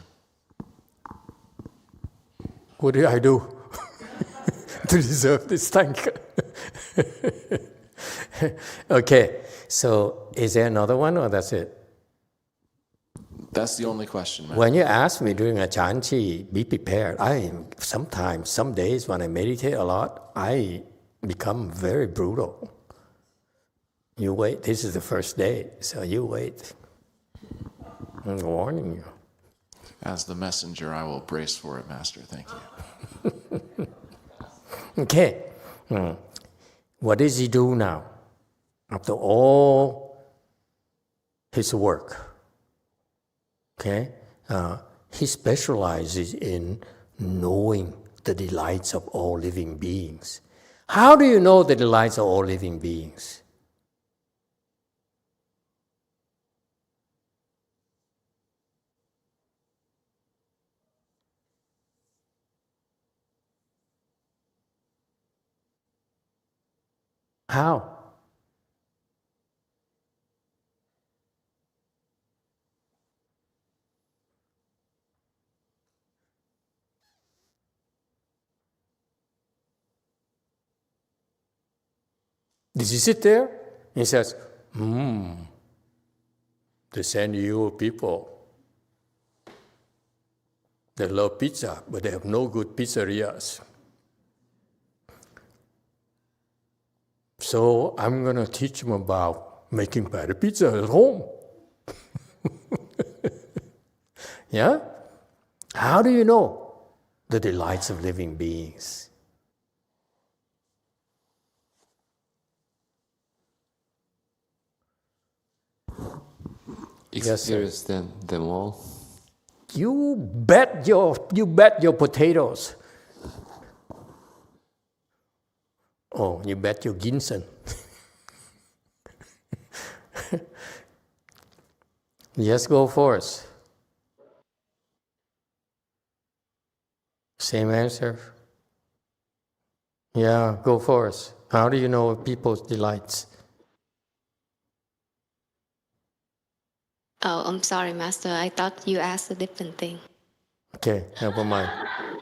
What did I do to deserve this thank? Okay, so is there another one or that's it? That's the only question, Master. When you ask me during a chanchi, be prepared. Sometimes, some days when I meditate a lot, I become very brutal. You wait. This is the first day, so you wait. I'm warning you. As the messenger, I will brace for it, Master. Thank you. Okay. What does he do now? After all his work, okay, he specializes in knowing the delights of all living beings. How do you know the delights of all living beings? How? Did you sit there? He says, the San Diego people, they love pizza, but they have no good pizzerias. So I'm going to teach them about making better pizza at home. Yeah? How do you know the delights of living beings? Experience them all. You bet your potatoes. Oh, you bet your ginseng. Yes, go forth. Same answer. Yeah, go forth. How do you know people's delights? Oh, I'm sorry, Master. I thought you asked a different thing. Okay, never mind.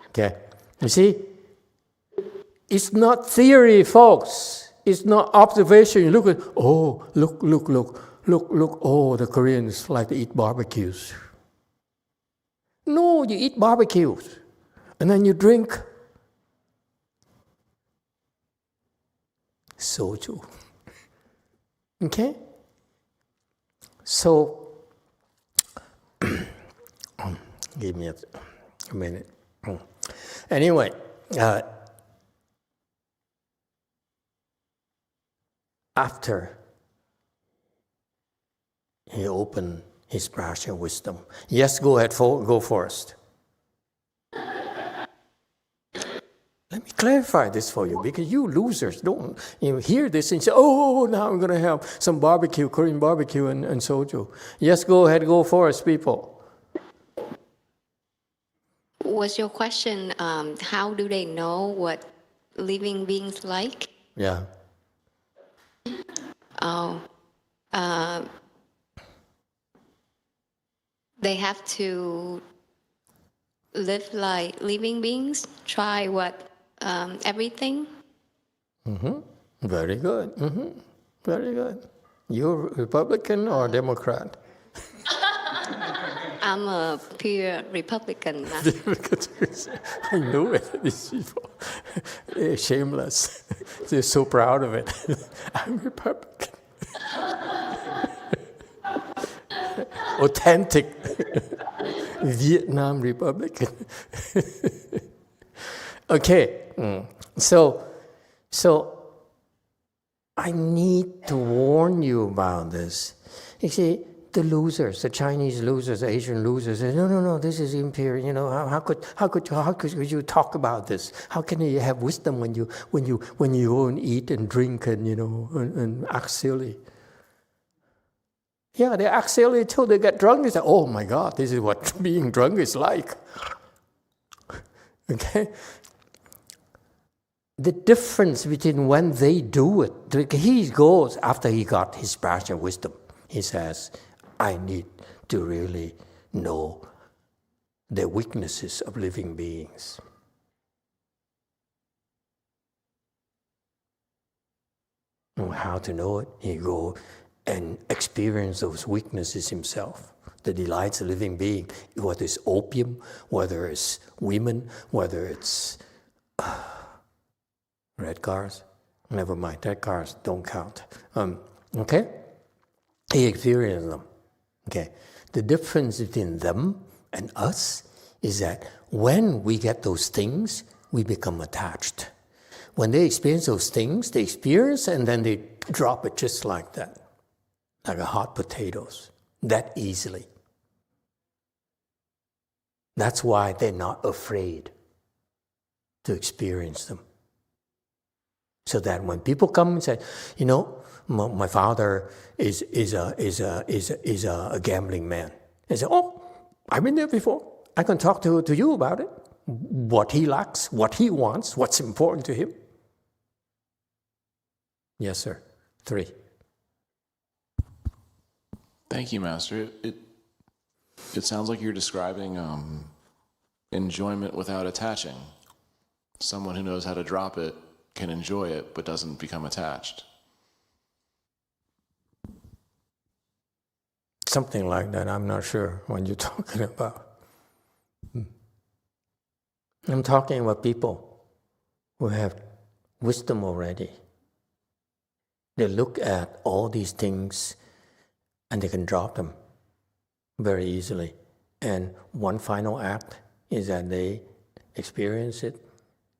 Okay, you see, it's not theory, folks. It's not observation. You look at, oh, look. Oh, the Koreans like to eat barbecues. No, you eat barbecues, and then you drink soju. Okay? So, give me a minute. Anyway, after he opened his spiritual wisdom. Yes, go ahead, go first. Let me clarify this for you, because you losers don't hear this and say, oh, now I'm going to have some barbecue, Korean barbecue and soju. Yes, go ahead, go first, people. Was your question, how do they know what living beings like? Yeah. Oh, they have to live like living beings, try everything. Very good. Very good. You're Republican or Democrat? I'm a pure Republican. I knew it. These people, they're shameless. They're so proud of it. I'm Republican. Authentic Vietnam Republican. Okay, so I need to warn you about this. You see, the losers, the Chinese losers, the Asian losers, say, no, this is imperial. You know, how could you talk about this? How can you have wisdom when you go and eat and drink and act silly? Yeah, they act silly until they get drunk. They say, oh my God, this is what being drunk is like. Okay? The difference between when they do it, he goes after he got his spiritual wisdom. He says, I need to really know the weaknesses of living beings. And how to know it? He go and experience those weaknesses himself. The delights of living being, whether it's opium, whether it's women, whether it's red cars. Never mind, red cars don't count. Okay? He experienced them. Okay? The difference between them and us is that when we get those things, we become attached. When they experience those things, they experience and then they drop it just like that. Like a hot potatoes, that easily. That's why they're not afraid to experience them. So that when people come and say, you know, my father is a gambling man, they say, oh, I've been there before. I can talk to you about it. What he lacks, what he wants, what's important to him. Yes, sir. 3. Thank you, Master. It sounds like you're describing enjoyment without attaching. Someone who knows how to drop it can enjoy it, but doesn't become attached. Something like that. I'm not sure what you're talking about. I'm talking about people who have wisdom already. They look at all these things and they can drop them very easily. And one final act is that they experience it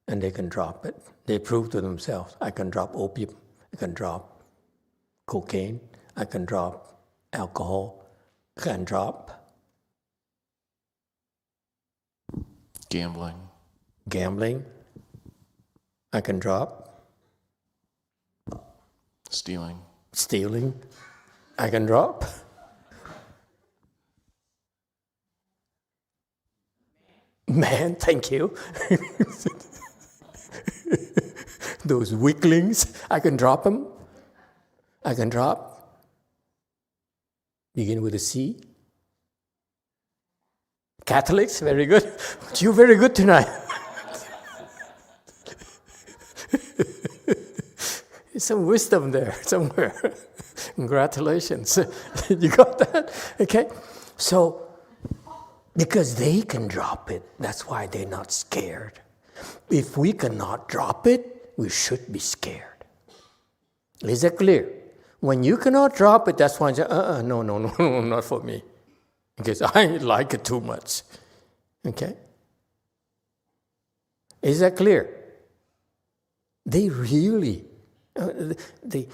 and they can drop it. They prove to themselves, I can drop opium, I can drop cocaine, I can drop alcohol, I can drop gambling, I can drop stealing, I can drop man, thank you. Those weaklings, I can drop them. I can drop. Begin with a C. Catholics, very good. You're very good tonight. There's some wisdom there somewhere. Congratulations. You got that? Okay? So, because they can drop it, that's why they're not scared. If we cannot drop it, we should be scared. Is that clear? When you cannot drop it, that's why you say, no, not for me. Because I like it too much. Okay? Is that clear? They really, the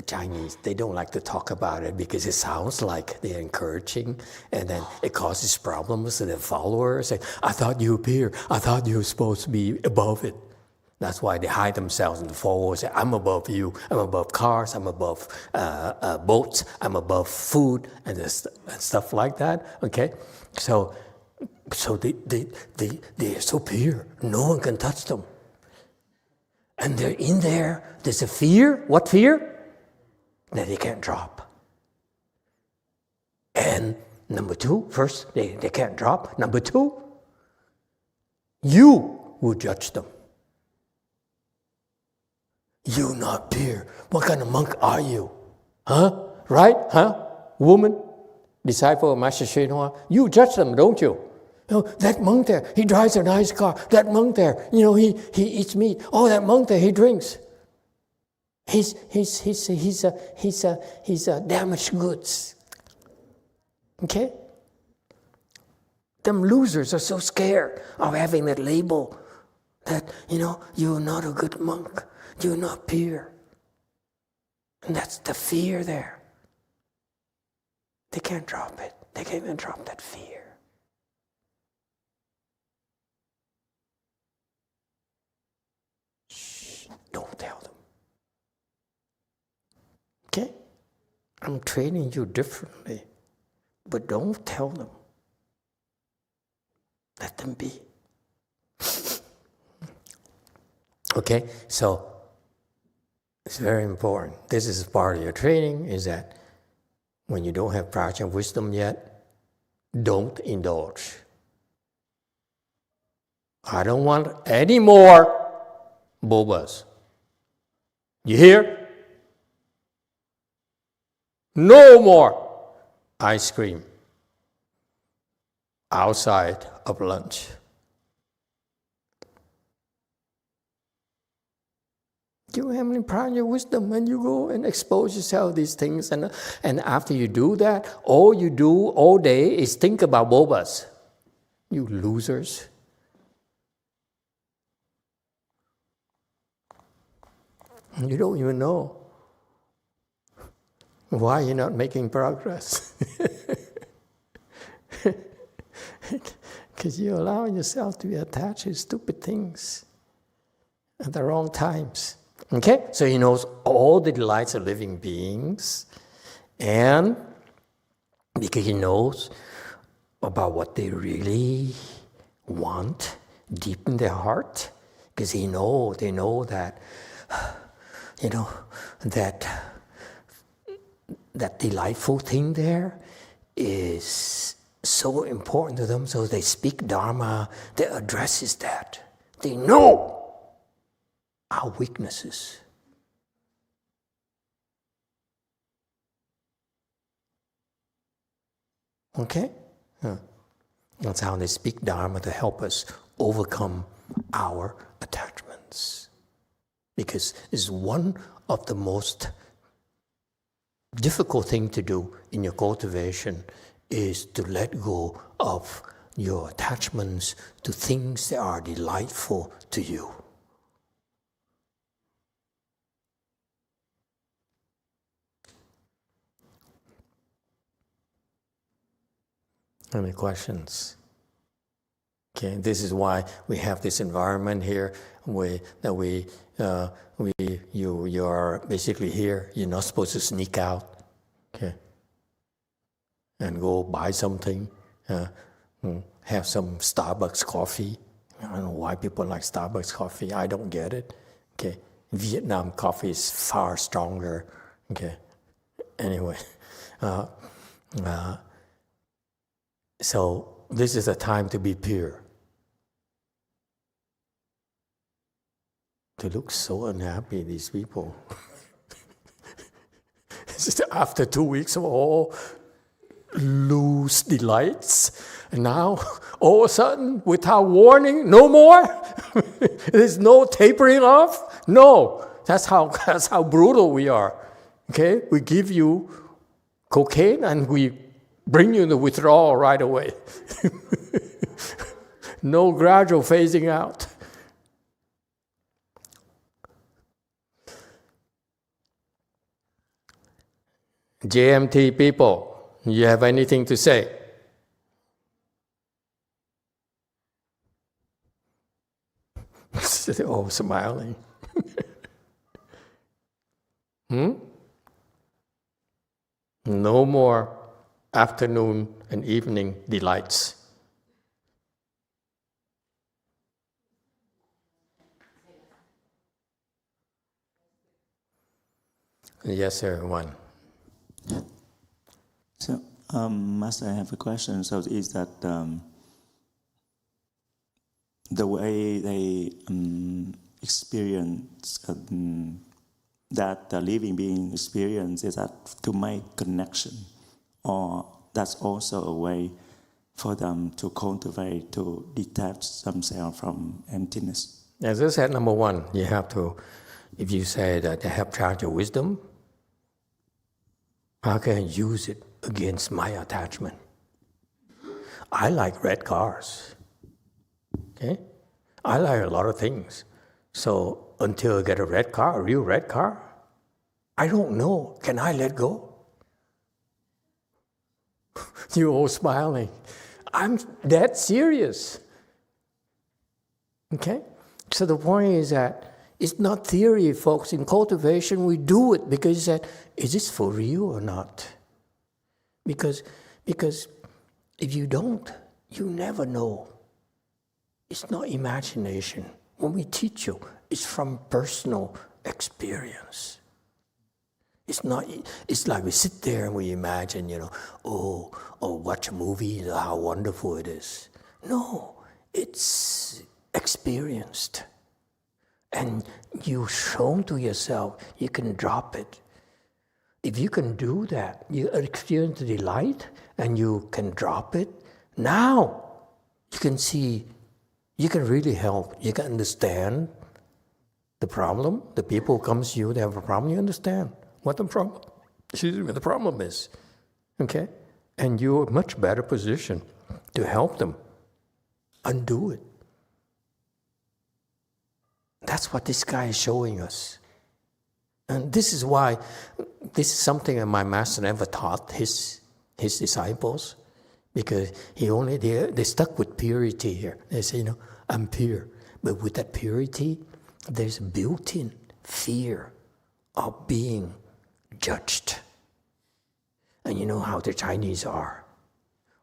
Chinese, they don't like to talk about it because it sounds like they're encouraging, and then it causes problems to their followers. Say, I thought you were here. I thought you were supposed to be above it. That's why they hide themselves in the forward. Say, I'm above you. I'm above cars. I'm above boats. I'm above food and stuff like that. Okay, so they're so pure. No one can touch them. And they're in there. There's a fear. What fear? That they can't drop. And number two, first, they can't drop. Number two, you will judge them. You're not pure. What kind of monk are you? Huh? Right? Huh? Woman, disciple of Master Shenhua, you judge them, don't you? You know, that monk there, he drives a nice car. That monk there, you know, he eats meat. Oh, that monk there, he drinks. He's damaged goods. Okay? Them losers are so scared of having that label that, you know, you're not a good monk. You're not pure. And that's the fear there. They can't drop it. They can't even drop that fear. Shh, don't tell them. Okay? I'm training you differently, but don't tell them. Let them be. Okay? So, it's very important. This is part of your training, is that when you don't have prajna wisdom yet, don't indulge. I don't want any more bobas. You hear? No more ice cream outside of lunch. You have any prajna wisdom when you go and expose yourself to these things, and after you do that, all you do all day is think about bobas. You losers. You don't even know why you're not making progress. Because you're allowing yourself to be attached to stupid things at the wrong times. Okay? So he knows all the delights of living beings, and because he knows about what they really want deep in their heart, because they know that, you know, that delightful thing there is so important to them, so they speak Dharma that addresses that. They know our weaknesses. Okay? That's how they speak Dharma to help us overcome our attachments. Because it's one of the most difficult things to do in your cultivation is to let go of your attachments to things that are delightful to you. Any questions? Okay, this is why we have this environment here you are basically here. You're not supposed to sneak out, okay, and go buy something, have some Starbucks coffee. I don't know why people like Starbucks coffee. I don't get it. Okay, Vietnam coffee is far stronger. Okay, anyway. So this is a time to be pure. They look so unhappy, these people. After 2 weeks of all loose delights, and now all of a sudden, without warning, no more? There's no tapering off? No. That's how brutal we are. Okay? We give you cocaine and we bring you the withdrawal right away. No gradual phasing out. JMT people, you have anything to say? They're all smiling. No more afternoon and evening delights. Yes, sir, one. So, Master, I have a question. So, is that the way they experience that the living being experience is that to make connection, or that's also a way for them to cultivate, to detach themselves from emptiness? As I said, number one, you have to, if you say that they have charge of wisdom, how can I use it against my attachment? I like red cars. Okay? I like a lot of things. So until I get a red car, a real red car, I don't know. Can I let go? You're all smiling. I'm that serious. Okay? So the point is that it's not theory, folks. In cultivation, we do it because you said, is this for real or not? Because if you don't, you never know. It's not imagination. When we teach you, it's from personal experience. It's not. It's like we sit there and we imagine, oh, watch a movie, how wonderful it is. No, it's experienced. And you've shown to yourself, you can drop it. If you can do that, you experience the delight and you can drop it, now you can see, you can really help. You can understand the problem. The people comes to you, they have a problem, you understand what the problem is. Okay? And you're in a much better position to help them undo it. That's what this guy is showing us. And this is why, this is something that my master never taught his disciples, because they stuck with purity here. They say, I'm pure. But with that purity, there's a built-in fear of being judged. And you know how the Chinese are,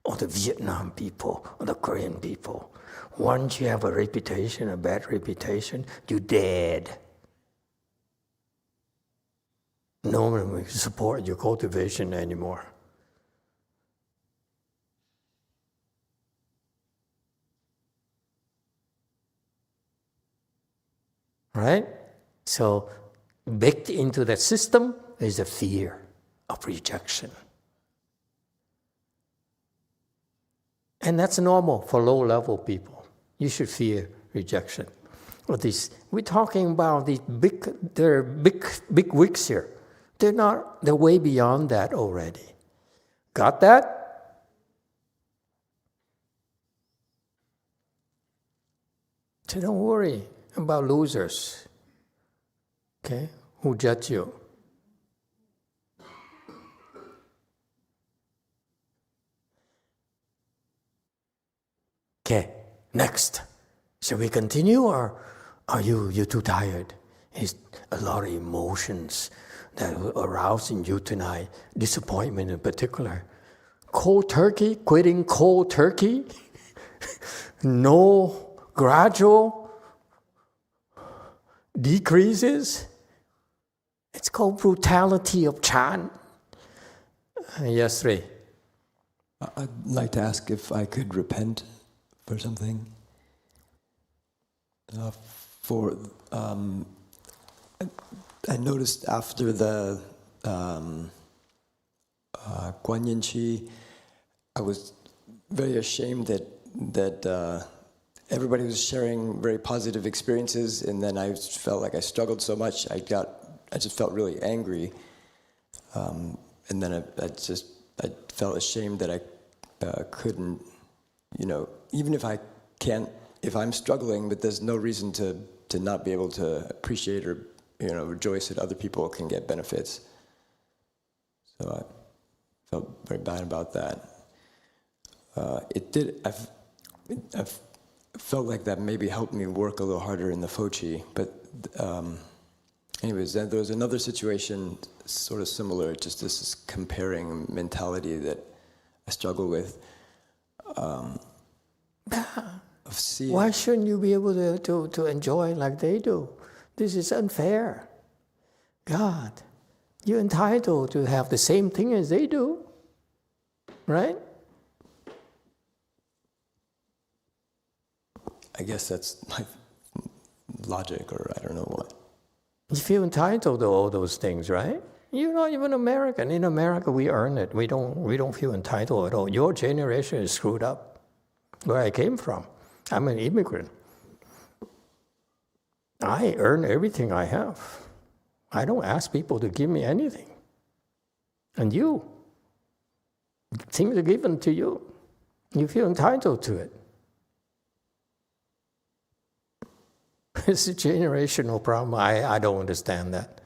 or the Vietnam people, or the Korean people. Once you have a reputation, a bad reputation, you're dead. No one will support your cultivation anymore. Right? So, baked into that system is a fear of rejection. And that's normal for low-level people. You should fear rejection. We're talking about these big wigs here. They're way beyond that already. Got that? So don't worry about losers, okay, who judge you. Okay, next. Shall we continue, or are you too tired? It's a lot of emotions that will arouse in you tonight. Disappointment in particular. Cold turkey, quitting cold turkey. No gradual decreases. It's called brutality of Chan. Yes, Ray. I'd like to ask if I could repent for something. I noticed after the Guan Yin Chi, I was very ashamed that everybody was sharing very positive experiences, and then I felt like I struggled so much. I just felt really angry, and then I felt ashamed that I couldn't, even if I'm struggling, but there's no reason to not be able to appreciate or rejoice that other people can get benefits. So I felt very bad about that. I felt like that maybe helped me work a little harder in the Fochi. But anyways, then there was another situation sort of similar, just this comparing mentality that I struggle with. Why shouldn't you be able to enjoy like they do? This is unfair. God, you're entitled to have the same thing as they do, right? I guess that's my logic, or I don't know what. You feel entitled to all those things, right? You're not even American. In America, we earn it. We don't feel entitled at all. Your generation is screwed up. Where I came from, I'm an immigrant. I earn everything I have. I don't ask people to give me anything. And things are given to you. You feel entitled to it. It's a generational problem. I don't understand that.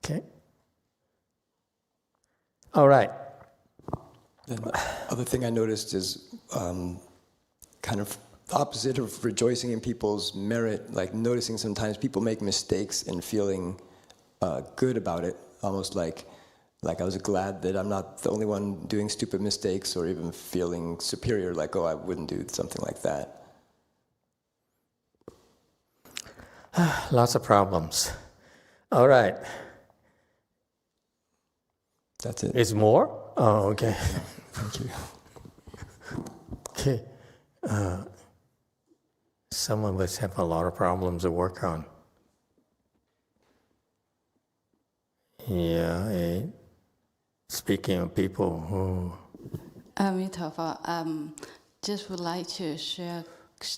Okay? All right. The other thing I noticed is kind of the opposite of rejoicing in people's merit, like noticing sometimes people make mistakes and feeling good about it, almost like I was glad that I'm not the only one doing stupid mistakes, or even feeling superior, like, oh, I wouldn't do something like that. Lots of problems. All right. That's it. Is more? Oh, okay. Thank you. Okay. Some of us have a lot of problems to work on. Yeah. Speaking of people who... Just would like to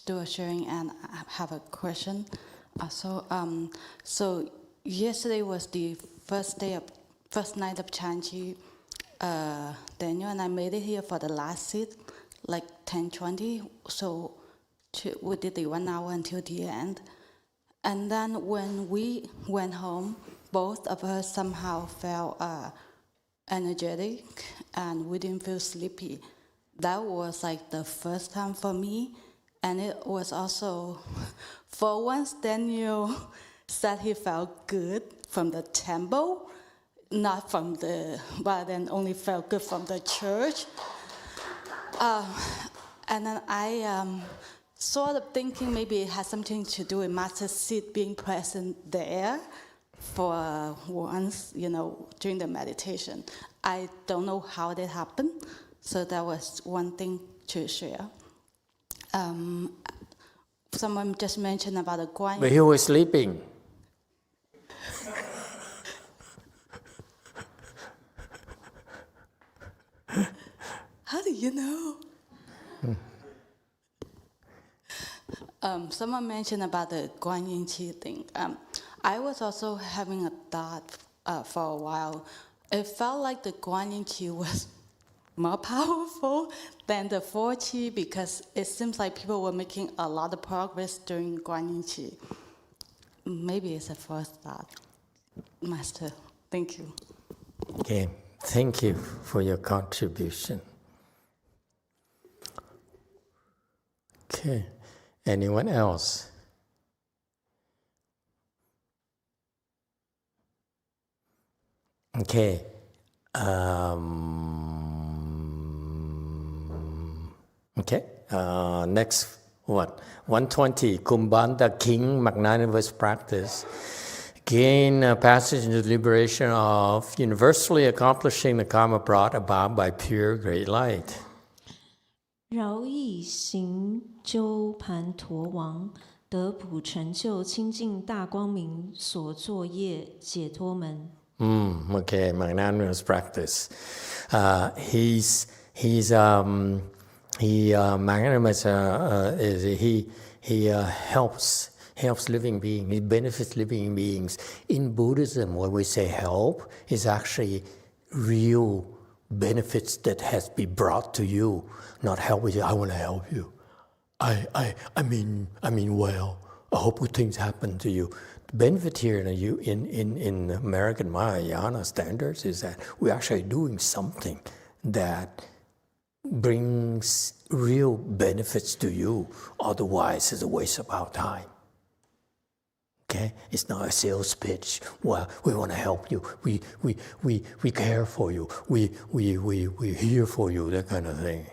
do a sharing and have a question. So yesterday was the first night of Chanchi, Daniel, and I made it here for the last seat, like 10:20. So we did the 1 hour until the end. And then when we went home, both of us somehow felt energetic, and we didn't feel sleepy. That was like the first time for me. And it was also, for once, Daniel said he felt good from the temple, not from but then only felt good from the church. And then I sort of thinking maybe it has something to do with Master Sid being present there for once, during the meditation. I don't know how that happened, so that was one thing to share. Someone just mentioned about the Guan Yin. But he was sleeping. How do you know? Someone mentioned about the Guan Yin Chi thing. I was also having a thought for a while. It felt like the Guan Yin Chi was more powerful than the 4 Chi, because it seems like people were making a lot of progress during Guan Yin Chi. Maybe it's a first thought. Master, thank you. Okay, thank you for your contribution. Okay, anyone else? Okay. Next one. 120, Kumbanda King Magnanimous Practice. gain a passage into the liberation of universally accomplishing the karma brought about by pure great light. 饶益行鸠盘陀王得普成就清净大光明所作业解脱门。Okay, magnanimous practice. Magnanimous helps living beings. He benefits living beings. In Buddhism, when we say help, is actually real benefits that has been brought to you, not help with you. I want to help you. I mean well. I hope good things happen to you. The benefit here in American Mahayana standards is that we're actually doing something that brings real benefits to you. Otherwise, it's a waste of our time. Okay, it's not a sales pitch. Well, we want to help you. We care for you. We're here for you. That kind of thing.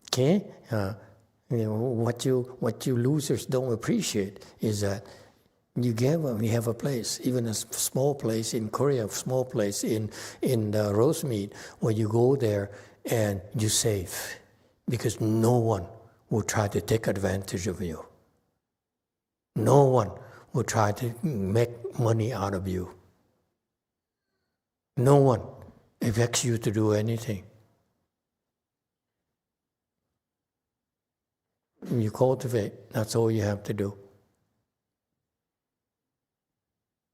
Okay, what you losers don't appreciate is that you have a place, even a small place in Korea, a small place in the Rosemead, where you go there and you save. Because no one will try to take advantage of you. No one will try to make money out of you. No one expects you to do anything. You cultivate, that's all you have to do.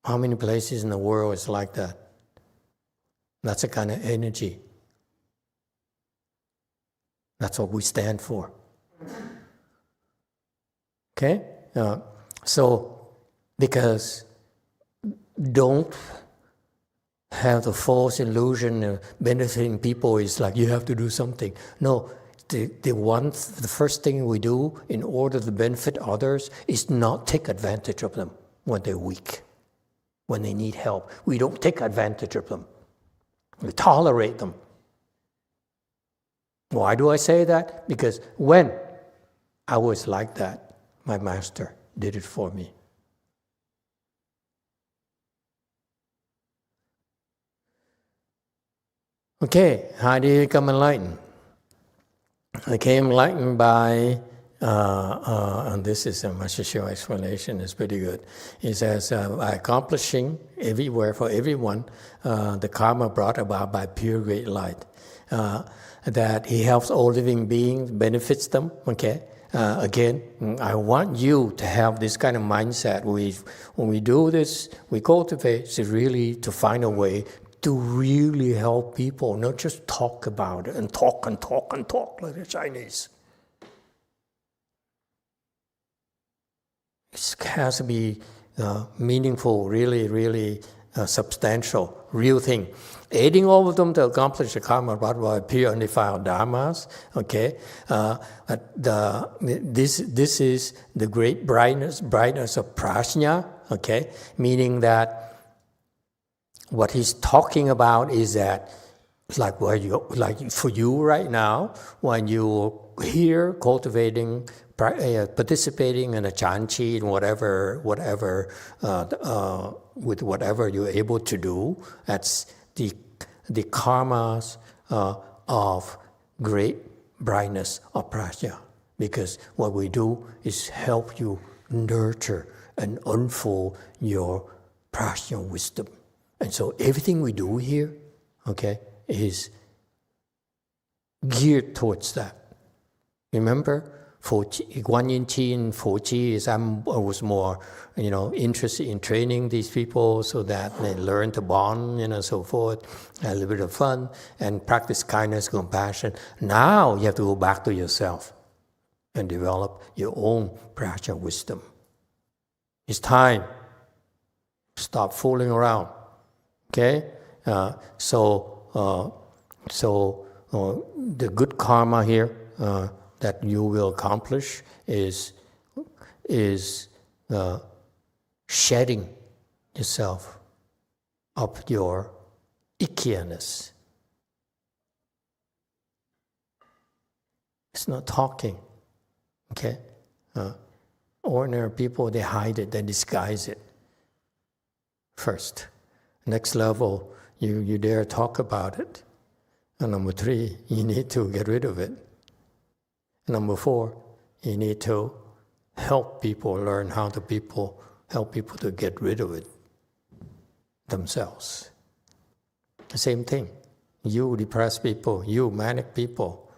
How many places in the world is like that? That's the kind of energy. That's what we stand for. Okay? So, because don't have the false illusion of benefiting people is like you have to do something. No, the first thing we do in order to benefit others is not take advantage of them when they're weak, when they need help. We don't take advantage of them. We tolerate them. Why do I say that? Because when I was like that, my master did it for me. Okay, how do you become enlightened? I became enlightened by, and this is a Master Shio explanation, it's pretty good. He says, by accomplishing everywhere for everyone the karma brought about by pure great light. That he helps all living beings, benefits them, okay? Again, I want you to have this kind of mindset. When we do this, we cultivate to really to find a way to really help people, not just talk about it and talk like the Chinese. It has to be meaningful, really substantial, real thing. Aiding all of them to accomplish the karma brought by pure undefiled dharmas. Okay, this is the great brightness of prajna. Okay, meaning that what he's talking about is that, like for you right now, when you're here cultivating, participating in a chanchi and whatever, with whatever you're able to do, that's the karmas of great brightness of prajna. Because what we do is help you nurture and unfold your prajna wisdom. And so everything we do here, okay, is geared towards that. Remember, Guan Yin Chi and Fo Chi I was more, interested in training these people so that they learn to bond, so forth, a little bit of fun, and practice kindness, compassion. Now you have to go back to yourself and develop your own prajna wisdom. It's time. Stop fooling around. Okay? So the good karma here that you will accomplish is shedding yourself of your ickiness. It's not talking, okay? Ordinary people, they hide it, they disguise it first. Next level, you dare talk about it. And number 3, you need to get rid of it. Number 4, you need to help people learn how to help people to get rid of it themselves. The same thing. You depressed people, you manic people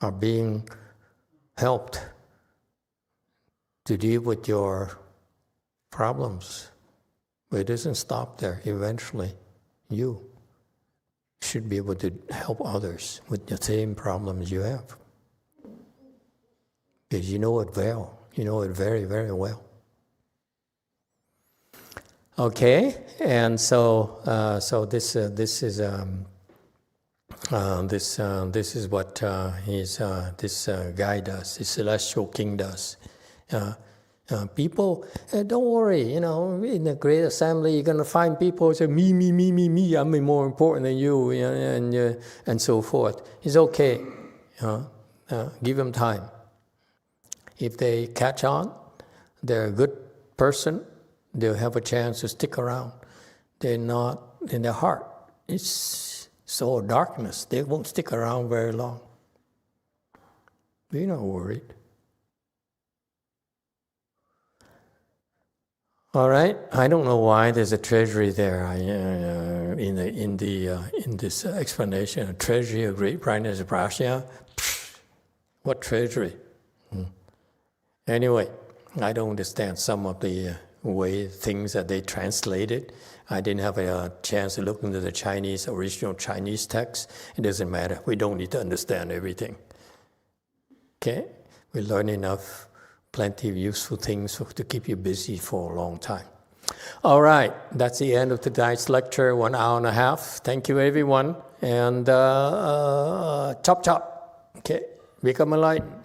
are being helped to deal with your problems. But it doesn't stop there. Eventually, you should be able to help others with the same problems you have. Because you know it well. You know it very, very well. Okay, and so this is what this guy does. This celestial king does. People, don't worry. In the great assembly, you're gonna find people who say, me. I'm more important than you, and so forth. It's okay. Give them time. If they catch on, they're a good person. They'll have a chance to stick around. They're not in their heart. It's so darkness. They won't stick around very long. We're not worried. All right. I don't know why there's a treasury there in this explanation. A treasury of great brightness of Prasya. What treasury? Anyway, I don't understand some of the things that they translated. I didn't have a chance to look into the original Chinese text. It doesn't matter. We don't need to understand everything. Okay? We learn enough, plenty of useful things to keep you busy for a long time. All right, that's the end of tonight's lecture, 1 hour and a half. Thank you, everyone. And chop. Okay, become enlightened.